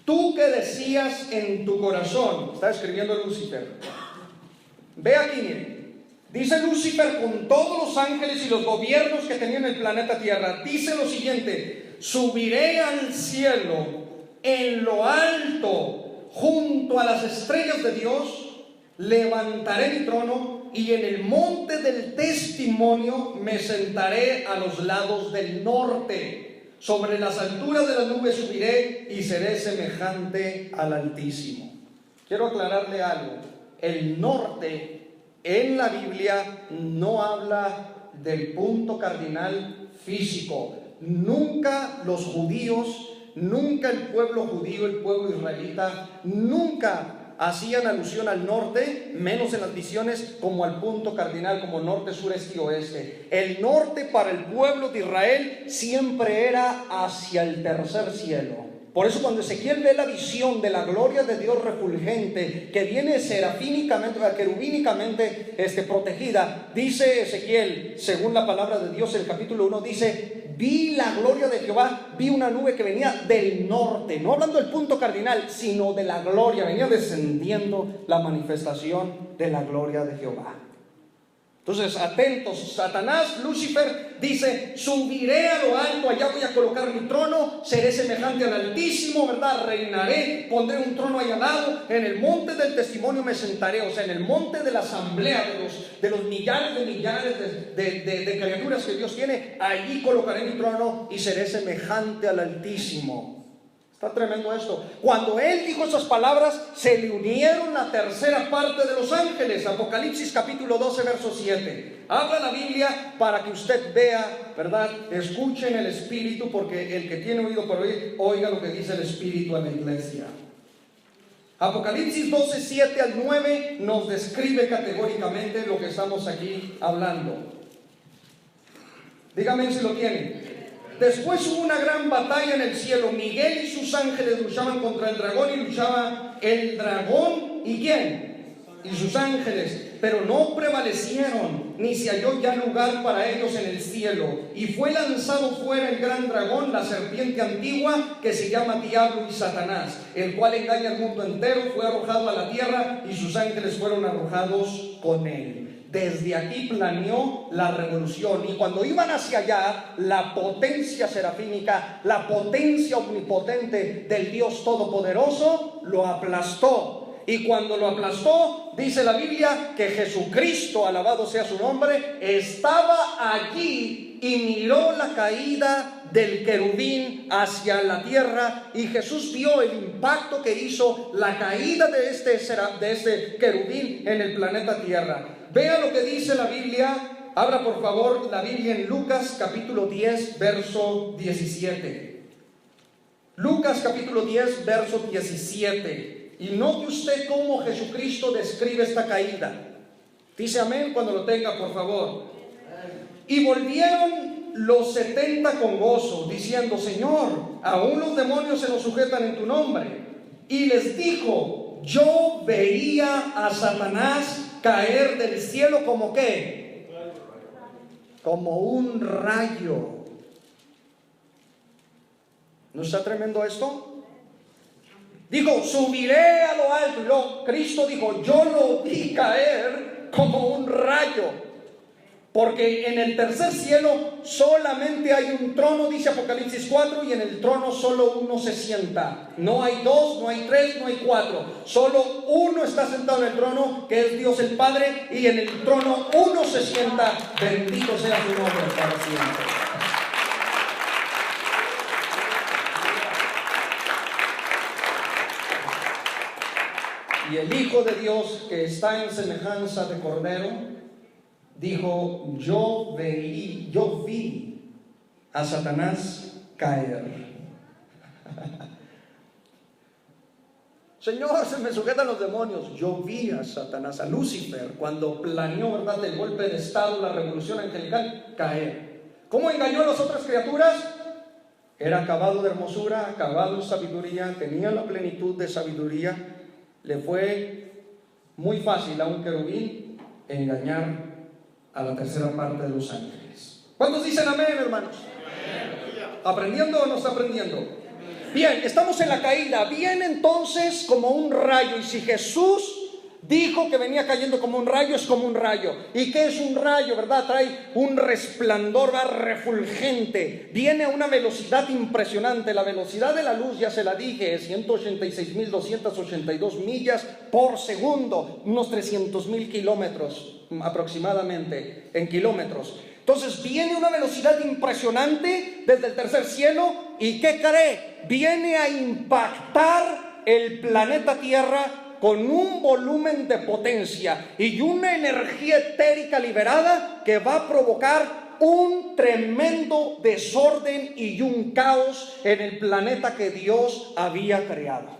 tú que decías en tu corazón, está escribiendo Lucifer. Ve aquí, miren. Dice Lucifer con todos los ángeles y los gobiernos que tenían el planeta Tierra. Dice lo siguiente: subiré al cielo en lo alto, junto a las estrellas de Dios. Levantaré mi trono y en el monte del testimonio me sentaré a los lados del norte. Sobre las alturas de las nubes subiré y seré semejante al Altísimo. Quiero aclararle algo. El norte en la Biblia no habla del punto cardinal físico. Nunca los judíos, nunca el pueblo judío, el pueblo israelita, nunca hacían alusión al norte, menos en las visiones, como al punto cardinal, como norte, sur, este y oeste. El norte para el pueblo de Israel siempre era hacia el tercer cielo. Por eso cuando Ezequiel ve la visión de la gloria de Dios refulgente, que viene serafínicamente, querubínicamente protegida, dice Ezequiel, según la palabra de Dios, el capítulo 1, dice: vi la gloria de Jehová, vi una nube que venía del norte, no hablando del punto cardinal, sino de la gloria, venía descendiendo la manifestación de la gloria de Jehová. Entonces, atentos, Satanás, Lucifer, dice: subiré a lo alto, allá voy a colocar mi trono, seré semejante al Altísimo, ¿verdad? Reinaré, pondré un trono ahí al lado, en el monte del testimonio me sentaré, o sea, en el monte de la asamblea de los millares de criaturas que Dios tiene, allí colocaré mi trono y seré semejante al Altísimo. Está tremendo esto. Cuando él dijo esas palabras, se le unieron la tercera parte de los ángeles. Apocalipsis capítulo 12, verso 7. Habla la Biblia para que usted vea, ¿verdad? Escuchen el Espíritu, porque el que tiene oído para oír, oiga lo que dice el Espíritu a la iglesia. Apocalipsis 12, 7 al 9 nos describe categóricamente lo que estamos aquí hablando. Dígame si lo tienen. Después hubo una gran batalla en el cielo. Miguel y sus ángeles luchaban contra el dragón, y luchaba el dragón, ¿y quién? Y sus ángeles, pero no prevalecieron, ni se halló ya lugar para ellos en el cielo. Y fue lanzado fuera el gran dragón, la serpiente antigua, que se llama Diablo y Satanás, el cual engaña al mundo entero. Fue arrojado a la tierra y sus ángeles fueron arrojados con él. Desde aquí planeó la revolución, y cuando iban hacia allá, la potencia serafínica, la potencia omnipotente del Dios Todopoderoso lo aplastó. Y cuando lo aplastó, dice la Biblia que Jesucristo, alabado sea su nombre, estaba allí y miró la caída del querubín hacia la tierra, y Jesús vio el impacto que hizo la caída de este querubín en el planeta Tierra. Vea lo que dice la Biblia. Abra por favor la Biblia en Lucas capítulo 10, verso 17. Lucas capítulo 10, verso 17. Y note usted cómo Jesucristo describe esta caída. Dice amén cuando lo tenga, por favor. Y volvieron los 70 con gozo, diciendo: Señor, aún los demonios se nos sujetan en tu nombre. Y les dijo: yo veía a Satanás caer del cielo como ¿qué? Como un rayo. ¿No está tremendo esto? Dijo: subiré a lo alto. Y luego Cristo dijo: yo lo vi caer como un rayo. Porque en el tercer cielo solamente hay un trono, dice Apocalipsis 4, y en el trono solo uno se sienta. No hay dos, no hay tres, no hay cuatro. Solo uno está sentado en el trono, que es Dios el Padre, y en el trono uno se sienta. Bendito sea su nombre para siempre. Y el Hijo de Dios, que está en semejanza de cordero, dijo: yo vi a Satanás caer. Señor, se me sujetan los demonios. Yo vi a Satanás, a Lucifer, cuando planeó, ¿verdad?, el golpe de estado, la revolución angelical, caer. ¿Cómo engañó a las otras criaturas? Era acabado de hermosura, acabado en sabiduría, tenía la plenitud de sabiduría. Le fue muy fácil a un querubín engañar a la tercera parte de los ángeles. ¿Cuántos dicen amén, hermanos? Amén. ¿Aprendiendo o no está aprendiendo? Bien, estamos en la caída. Viene entonces como un rayo. Y si Jesús dijo que venía cayendo como un rayo, es como un rayo. ¿Y qué es un rayo, verdad? Trae un resplandor, va refulgente. Viene a una velocidad impresionante. La velocidad de la luz, ya se la dije, 186.282 millas por segundo. Unos 300.000 kilómetros aproximadamente en kilómetros. Entonces viene una velocidad impresionante desde el tercer cielo. ¿Y qué cree? Viene a impactar el planeta Tierra con un volumen de potencia y una energía etérica liberada que va a provocar un tremendo desorden y un caos en el planeta que Dios había creado.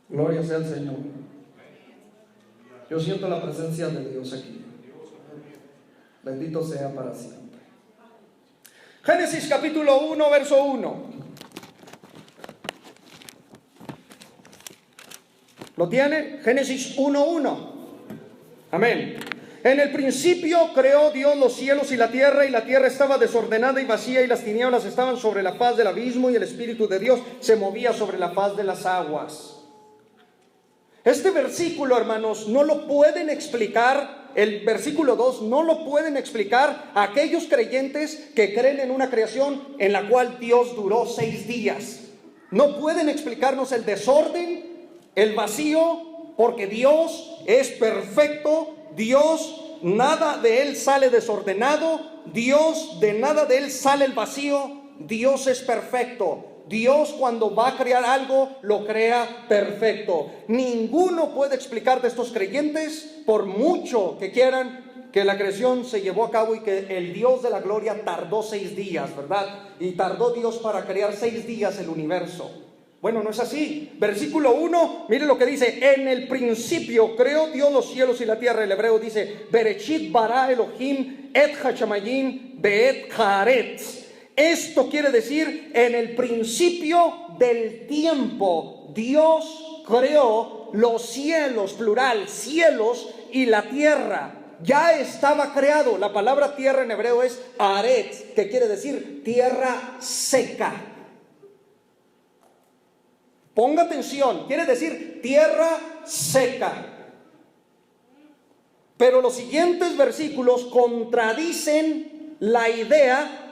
Gloria sea al Señor. Yo siento la presencia de Dios aquí. Bendito sea para siempre. Génesis capítulo 1, verso 1. ¿Lo tiene? Génesis 1:1. Amén. En el principio creó Dios los cielos y la tierra estaba desordenada y vacía, y las tinieblas estaban sobre la faz del abismo, y el Espíritu de Dios se movía sobre la faz de las aguas. Este versículo, hermanos, no lo pueden explicar. El versículo 2 no lo pueden explicar aquellos creyentes que creen en una creación en la cual Dios duró 6 días. No pueden explicarnos el desorden, el vacío, porque Dios es perfecto. Dios, nada de Él sale desordenado. Dios, de nada de Él sale el vacío. Dios es perfecto. Dios, cuando va a crear algo, lo crea perfecto. Ninguno puede explicar de estos creyentes, por mucho que quieran, que la creación se llevó a cabo y que el Dios de la gloria tardó 6 días, ¿verdad? Y tardó Dios para crear 6 días el universo. Bueno, no es así. Versículo 1, mire lo que dice: en el principio creó Dios los cielos y la tierra. El hebreo dice: Bereshit bara Elohim et hashamayim beet haaretz. Esto quiere decir, en el principio del tiempo, Dios creó los cielos, plural, cielos, y la tierra. Ya estaba creado. La palabra tierra en hebreo es aretz, que quiere decir tierra seca. Ponga atención, quiere decir tierra seca. Pero los siguientes versículos contradicen la idea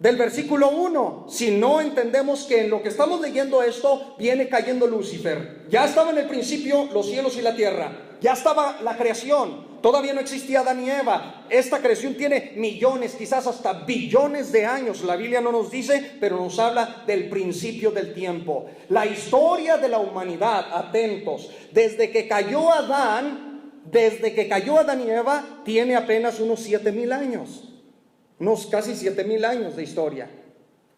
del versículo 1, si no entendemos que en lo que estamos leyendo esto viene cayendo Lucifer. Ya estaba en el principio los cielos y la tierra, ya estaba la creación, todavía no existía Adán y Eva. Esta creación tiene millones, quizás hasta billones de años. La Biblia no nos dice, pero nos habla del principio del tiempo. La historia de la humanidad, atentos, desde que cayó Adán y Eva, tiene apenas unos 7,000 años. Unos casi 7,000 años de historia.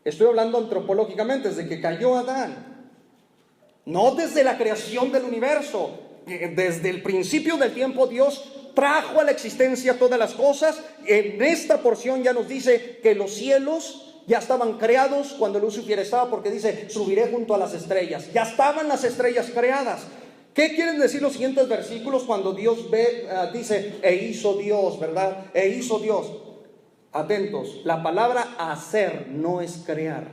Estoy hablando antropológicamente, desde que cayó Adán. No desde la creación del universo. Desde el principio del tiempo Dios trajo a la existencia todas las cosas. En esta porción ya nos dice que los cielos ya estaban creados cuando Lucifer estaba, porque dice, subiré junto a las estrellas. Ya estaban las estrellas creadas. ¿Qué quieren decir los siguientes versículos cuando Dios dice, e hizo Dios, ¿verdad? E hizo Dios. Atentos, la palabra hacer no es crear,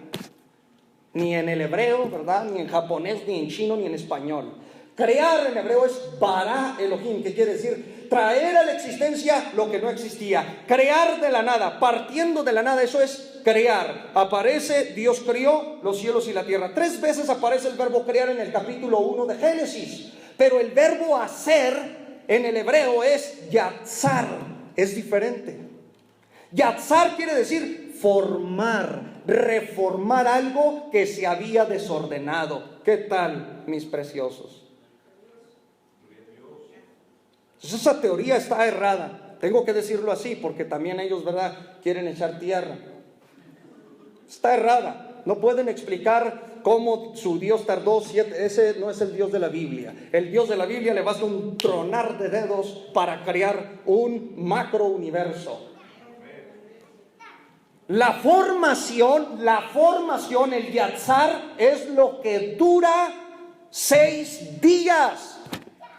ni en el hebreo, ¿verdad? Ni en japonés, ni en chino, ni en español. Crear en hebreo es bara Elohim, que quiere decir traer a la existencia lo que no existía. Crear de la nada, partiendo de la nada, eso es crear. Aparece, Dios crió los cielos y la tierra. 3 veces aparece el verbo crear en el capítulo 1 de Génesis, pero el verbo hacer en el hebreo es yatzar, es diferente. Yatzar quiere decir formar, reformar algo que se había desordenado. ¿Qué tal, mis preciosos? Esa teoría está errada. Tengo que decirlo así porque también ellos, ¿verdad?, quieren echar tierra. Está errada. No pueden explicar cómo su Dios tardó 7. Ese no es el Dios de la Biblia. El Dios de la Biblia le basta un tronar de dedos para crear un macro universo. La formación, el yatzar, es lo que dura 6 días.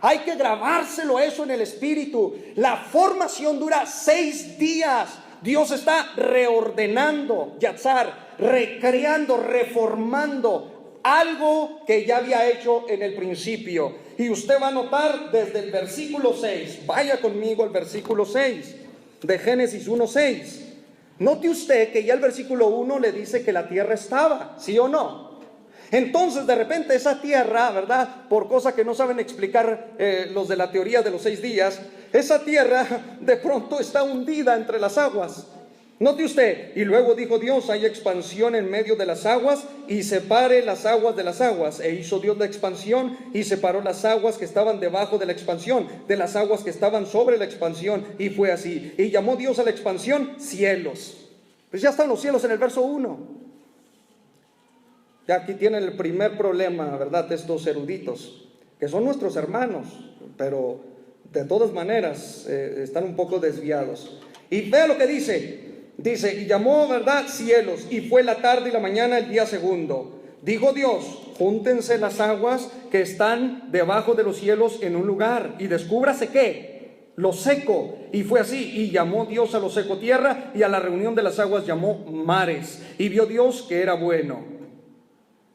Hay que grabárselo eso en el espíritu. La formación dura 6 días. Dios está reordenando, yatzar, recreando, reformando algo que ya había hecho en el principio. Y usted va a notar desde el versículo 6. Vaya conmigo al versículo 6 de Génesis 1:6. Note usted que ya el versículo 1 le dice que la tierra estaba, ¿sí o no? Entonces de repente esa tierra, ¿verdad?, por cosa que no saben explicar los de la teoría de los 6 días, esa tierra de pronto está hundida entre las aguas. Note usted, y luego dijo Dios, hay expansión en medio de las aguas y separe las aguas de las aguas. E hizo Dios la expansión y separó las aguas que estaban debajo de la expansión de las aguas que estaban sobre la expansión, y fue así. Y llamó Dios a la expansión cielos. Pues ya están los cielos en el verso 1. Ya aquí tienen el primer problema, ¿verdad?, de estos eruditos, que son nuestros hermanos, pero de todas maneras están un poco desviados. Y vea lo que dice, y llamó, ¿verdad?, cielos, y fue la tarde y la mañana el día segundo. Dijo Dios, júntense las aguas que están debajo de los cielos en un lugar, y descúbrase ¿qué? Lo seco. Y fue así, y llamó Dios a lo seco tierra, y a la reunión de las aguas llamó mares, y vio Dios que era bueno.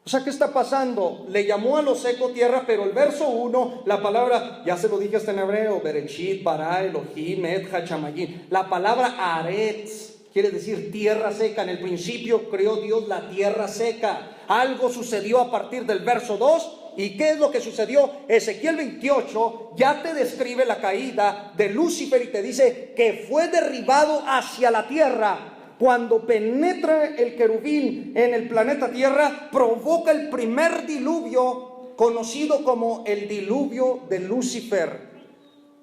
O sea, ¿qué está pasando? Le llamó a lo seco tierra, pero el verso 1, la palabra, ya se lo dije hasta en hebreo, Bereshit, Bara, Elohim, Et, Hachamayim. La palabra Aretz quiere decir tierra seca. En el principio creó Dios la tierra seca. Algo sucedió a partir del verso 2. ¿Y qué es lo que sucedió? Ezequiel 28 ya te describe la caída de Lucifer y te dice que fue derribado hacia la tierra. Cuando penetra el querubín en el planeta Tierra, provoca el primer diluvio, conocido como el diluvio de Lucifer,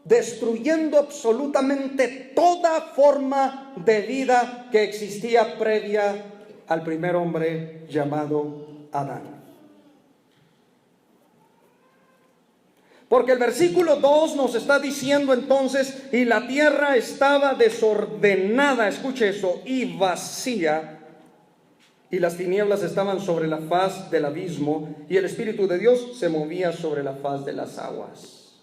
destruyendo absolutamente toda forma de vida que existía previa al primer hombre llamado Adán. Porque el versículo 2 nos está diciendo entonces, y la tierra estaba desordenada, escuche eso, y vacía, y las tinieblas estaban sobre la faz del abismo, y el Espíritu de Dios se movía sobre la faz de las aguas.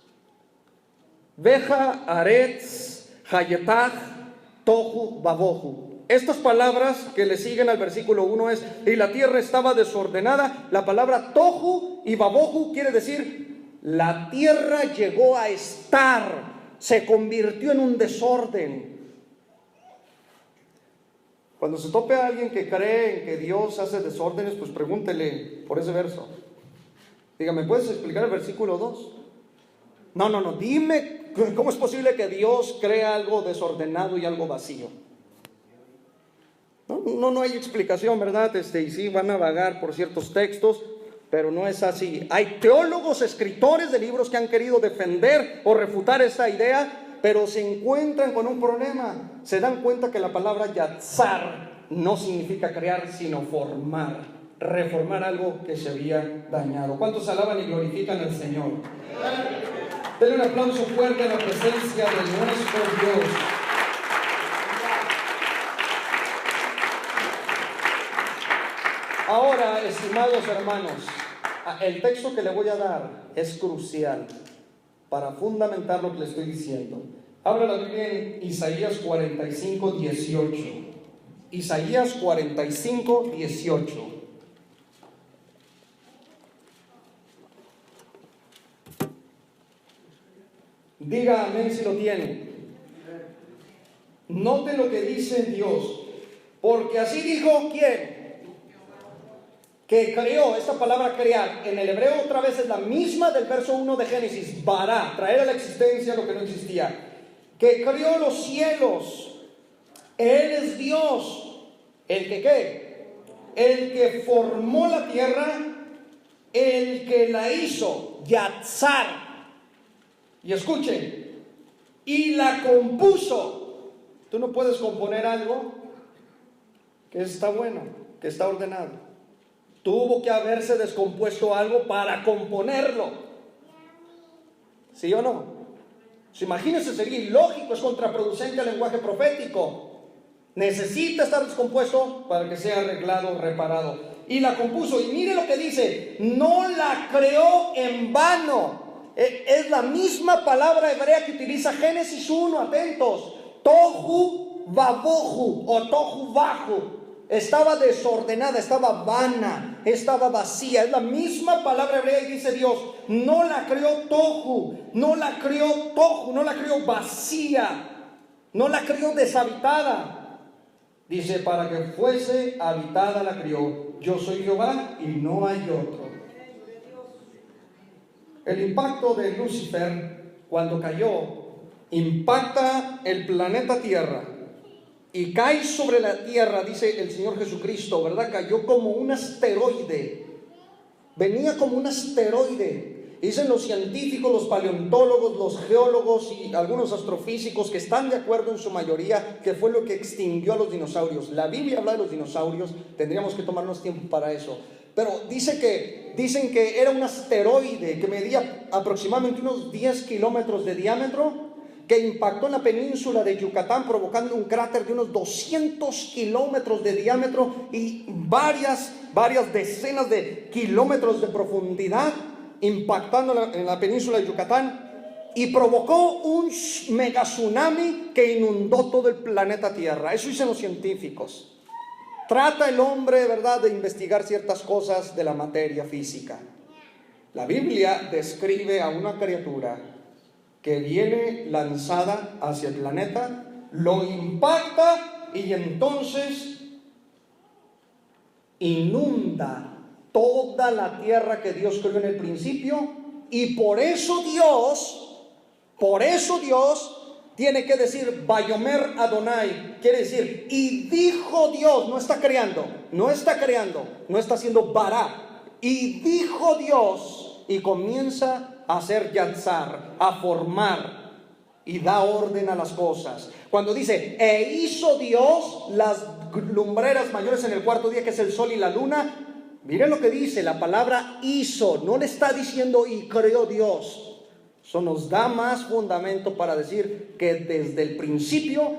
Veja, Aretz, Hayetach, Tohu, Babohu. Estas palabras que le siguen al versículo 1 es, y la tierra estaba desordenada. La palabra Tohu y Babohu quiere decir, la tierra llegó a estar, se convirtió en un desorden. Cuando se tope a alguien que cree en que Dios hace desórdenes, pues pregúntele por ese verso. Dígame, ¿puedes explicar el versículo 2? No, dime, ¿cómo es posible que Dios crea algo desordenado y algo vacío? No hay explicación, ¿verdad? Y sí, van a vagar por ciertos textos, pero no es así. Hay teólogos, escritores de libros que han querido defender o refutar esta idea, pero se encuentran con un problema. Se dan cuenta que la palabra yatzar no significa crear, sino formar, reformar algo que se había dañado. ¿Cuántos alaban y glorifican al Señor? Denle un aplauso fuerte a la presencia de nuestro Dios. Ahora, estimados hermanos, el texto que le voy a dar es crucial para fundamentar lo que le estoy diciendo. Habla la Biblia en Isaías 45, 18. Isaías 45, 18. Diga amén si lo tiene. Note lo que dice Dios. Porque así dijo, ¿quién? Que creó. Esta palabra crear en el hebreo otra vez es la misma del verso 1 de Génesis. Bará, traer a la existencia lo que no existía. Que creó los cielos. Él es Dios. ¿El que qué? El que formó la tierra, el que la hizo, Yatzar. Y escuchen, y la compuso. Tú no puedes componer algo que está bueno, que está ordenado. Tuvo que haberse descompuesto algo para componerlo. ¿Sí o no? Pues imagínense, sería ilógico, es contraproducente al lenguaje profético. Necesita estar descompuesto para que sea arreglado, reparado. Y la compuso, y mire lo que dice: no la creó en vano. Es la misma palabra hebrea que utiliza Génesis 1, atentos. Tohu vabohu o tohu bahu. Estaba desordenada, estaba vana, estaba vacía. Es la misma palabra hebrea y dice Dios: no la creó tohu, no la creó tohu, no la creó vacía, no la creó deshabitada. Dice, para que fuese habitada la crió. Yo soy Jehová y no hay otro. El impacto de Lucifer cuando cayó impacta el planeta Tierra y cae sobre la Tierra, dice el Señor Jesucristo, ¿verdad? Cayó como un asteroide. Venía como un asteroide. Dicen los científicos, los paleontólogos, los geólogos y algunos astrofísicos que están de acuerdo en su mayoría que fue lo que extinguió a los dinosaurios. La Biblia habla de los dinosaurios, tendríamos que tomarnos tiempo para eso. Pero dicen que era un asteroide que medía aproximadamente unos 10 kilómetros de diámetro, que impactó en la península de Yucatán, provocando un cráter de unos 200 kilómetros de diámetro y varias decenas de kilómetros de profundidad, impactando en la península de Yucatán, y provocó un mega tsunami que inundó todo el planeta Tierra. Eso dicen los científicos. Trata el hombre, ¿verdad?, de investigar ciertas cosas de la materia física. La Biblia describe a una criatura que viene lanzada hacia el planeta, lo impacta y entonces inunda toda la tierra que Dios creó en el principio. Y por eso Dios tiene que decir Vayomer Adonai, quiere decir, y dijo Dios. No está creando, no está haciendo bará. Y dijo Dios, y comienza a hacer yatzar, a formar, y da orden a las cosas. Cuando dice, e hizo Dios las lumbreras mayores en el cuarto día, que es el sol y la luna. Miren lo que dice, la palabra hizo, no le está diciendo y creó Dios. Eso nos da más fundamento para decir que desde el principio,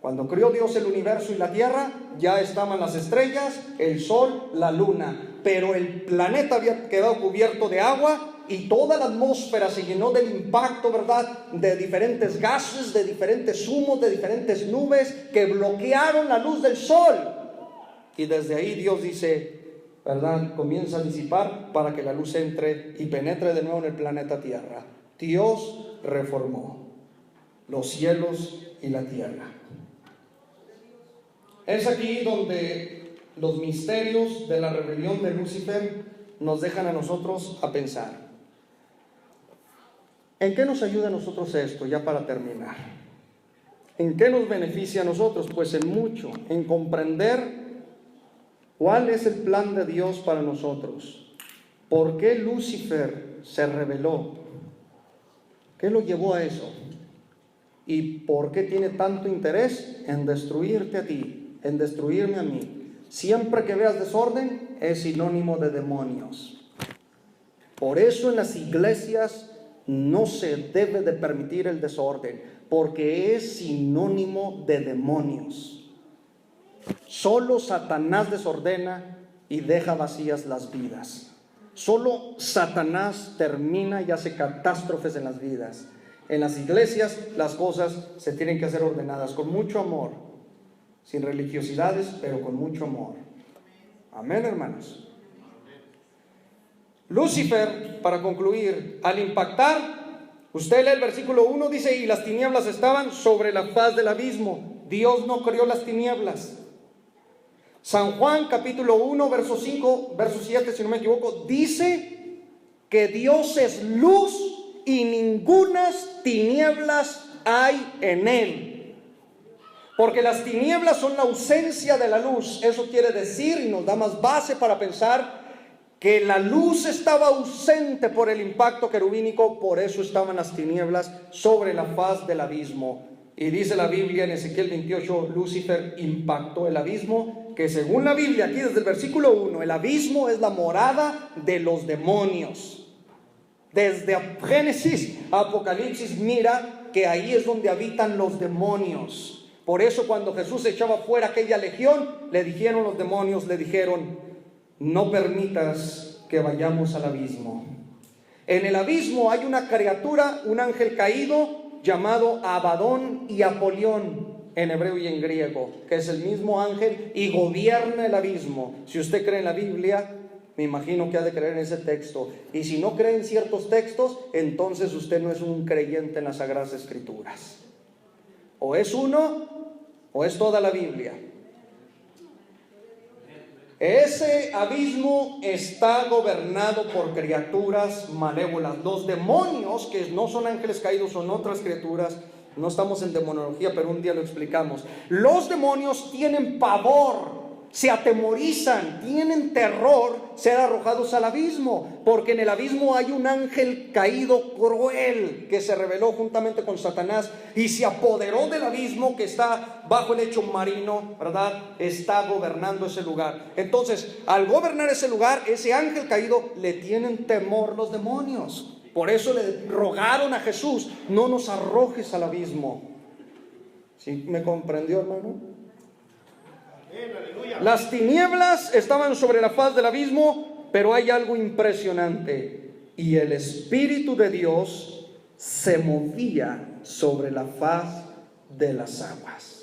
cuando creó Dios el universo y la tierra, ya estaban las estrellas, el sol, la luna. Pero el planeta había quedado cubierto de agua y toda la atmósfera se llenó del impacto, ¿verdad?, de diferentes gases, de diferentes humos, de diferentes nubes que bloquearon la luz del sol. Y desde ahí Dios dice, ¿verdad?, comienza a disipar para que la luz entre y penetre de nuevo en el planeta Tierra. Dios reformó los cielos y la tierra. Es aquí donde los misterios de la rebelión de Lucifer nos dejan a nosotros a pensar. ¿En qué nos ayuda a nosotros esto, ya para terminar? ¿En qué nos beneficia a nosotros? Pues en mucho, en comprender cuál es el plan de Dios para nosotros. ¿Por qué Lucifer se rebeló? ¿Qué lo llevó a eso? ¿Y por qué tiene tanto interés en destruirte a ti, en destruirme a mí? Siempre que veas desorden, es sinónimo de demonios. Por eso en las iglesias no se debe de permitir el desorden, porque es sinónimo de demonios. Solo Satanás desordena y deja vacías las vidas. Solo Satanás termina y hace catástrofes en las vidas. En las iglesias las cosas se tienen que hacer ordenadas con mucho amor, sin religiosidades, pero con mucho amor. Amén, hermanos. Lucifer, para concluir, al impactar, usted lee el versículo 1, dice: y las tinieblas estaban sobre la faz del abismo. Dios no creó las tinieblas. San Juan capítulo 1, verso 5, verso 7, si no me equivoco, dice que Dios es luz y ningunas tinieblas hay en él. Porque las tinieblas son la ausencia de la luz. Eso quiere decir, y nos da más base para pensar, que la luz estaba ausente por el impacto querubínico, por eso estaban las tinieblas sobre la faz del abismo. Y dice la Biblia en Ezequiel 28, Lucifer impactó el abismo, que según la Biblia, aquí desde el versículo 1, el abismo es la morada de los demonios. Desde Génesis a Apocalipsis, mira que ahí es donde habitan los demonios. Por eso cuando Jesús echaba fuera aquella legión, le dijeron los demonios, le dijeron: no permitas que vayamos al abismo. En el abismo hay una criatura, un ángel caído, llamado Abadón y Apolión, en hebreo y en griego, que es el mismo ángel y gobierna el abismo. Si usted cree en la Biblia, me imagino que ha de creer en ese texto. Y si no cree en ciertos textos, entonces usted no es un creyente en las Sagradas Escrituras. O es uno, o es toda la Biblia. Ese abismo está gobernado por criaturas malévolas. Los demonios, que no son ángeles caídos, son otras criaturas. No estamos en demonología, pero un día lo explicamos. Los demonios tienen pavor, se atemorizan, tienen terror ser arrojados al abismo, porque en el abismo hay un ángel caído cruel que se rebeló juntamente con Satanás y se apoderó del abismo que está bajo el lecho marino, ¿verdad? Está gobernando ese lugar. Entonces, al gobernar ese lugar, ese ángel caído, le tienen temor los demonios. Por eso le rogaron a Jesús: no nos arrojes al abismo. ¿Sí me comprendió, hermano? Las tinieblas estaban sobre la faz del abismo, pero hay algo impresionante: y el Espíritu de Dios se movía sobre la faz de las aguas.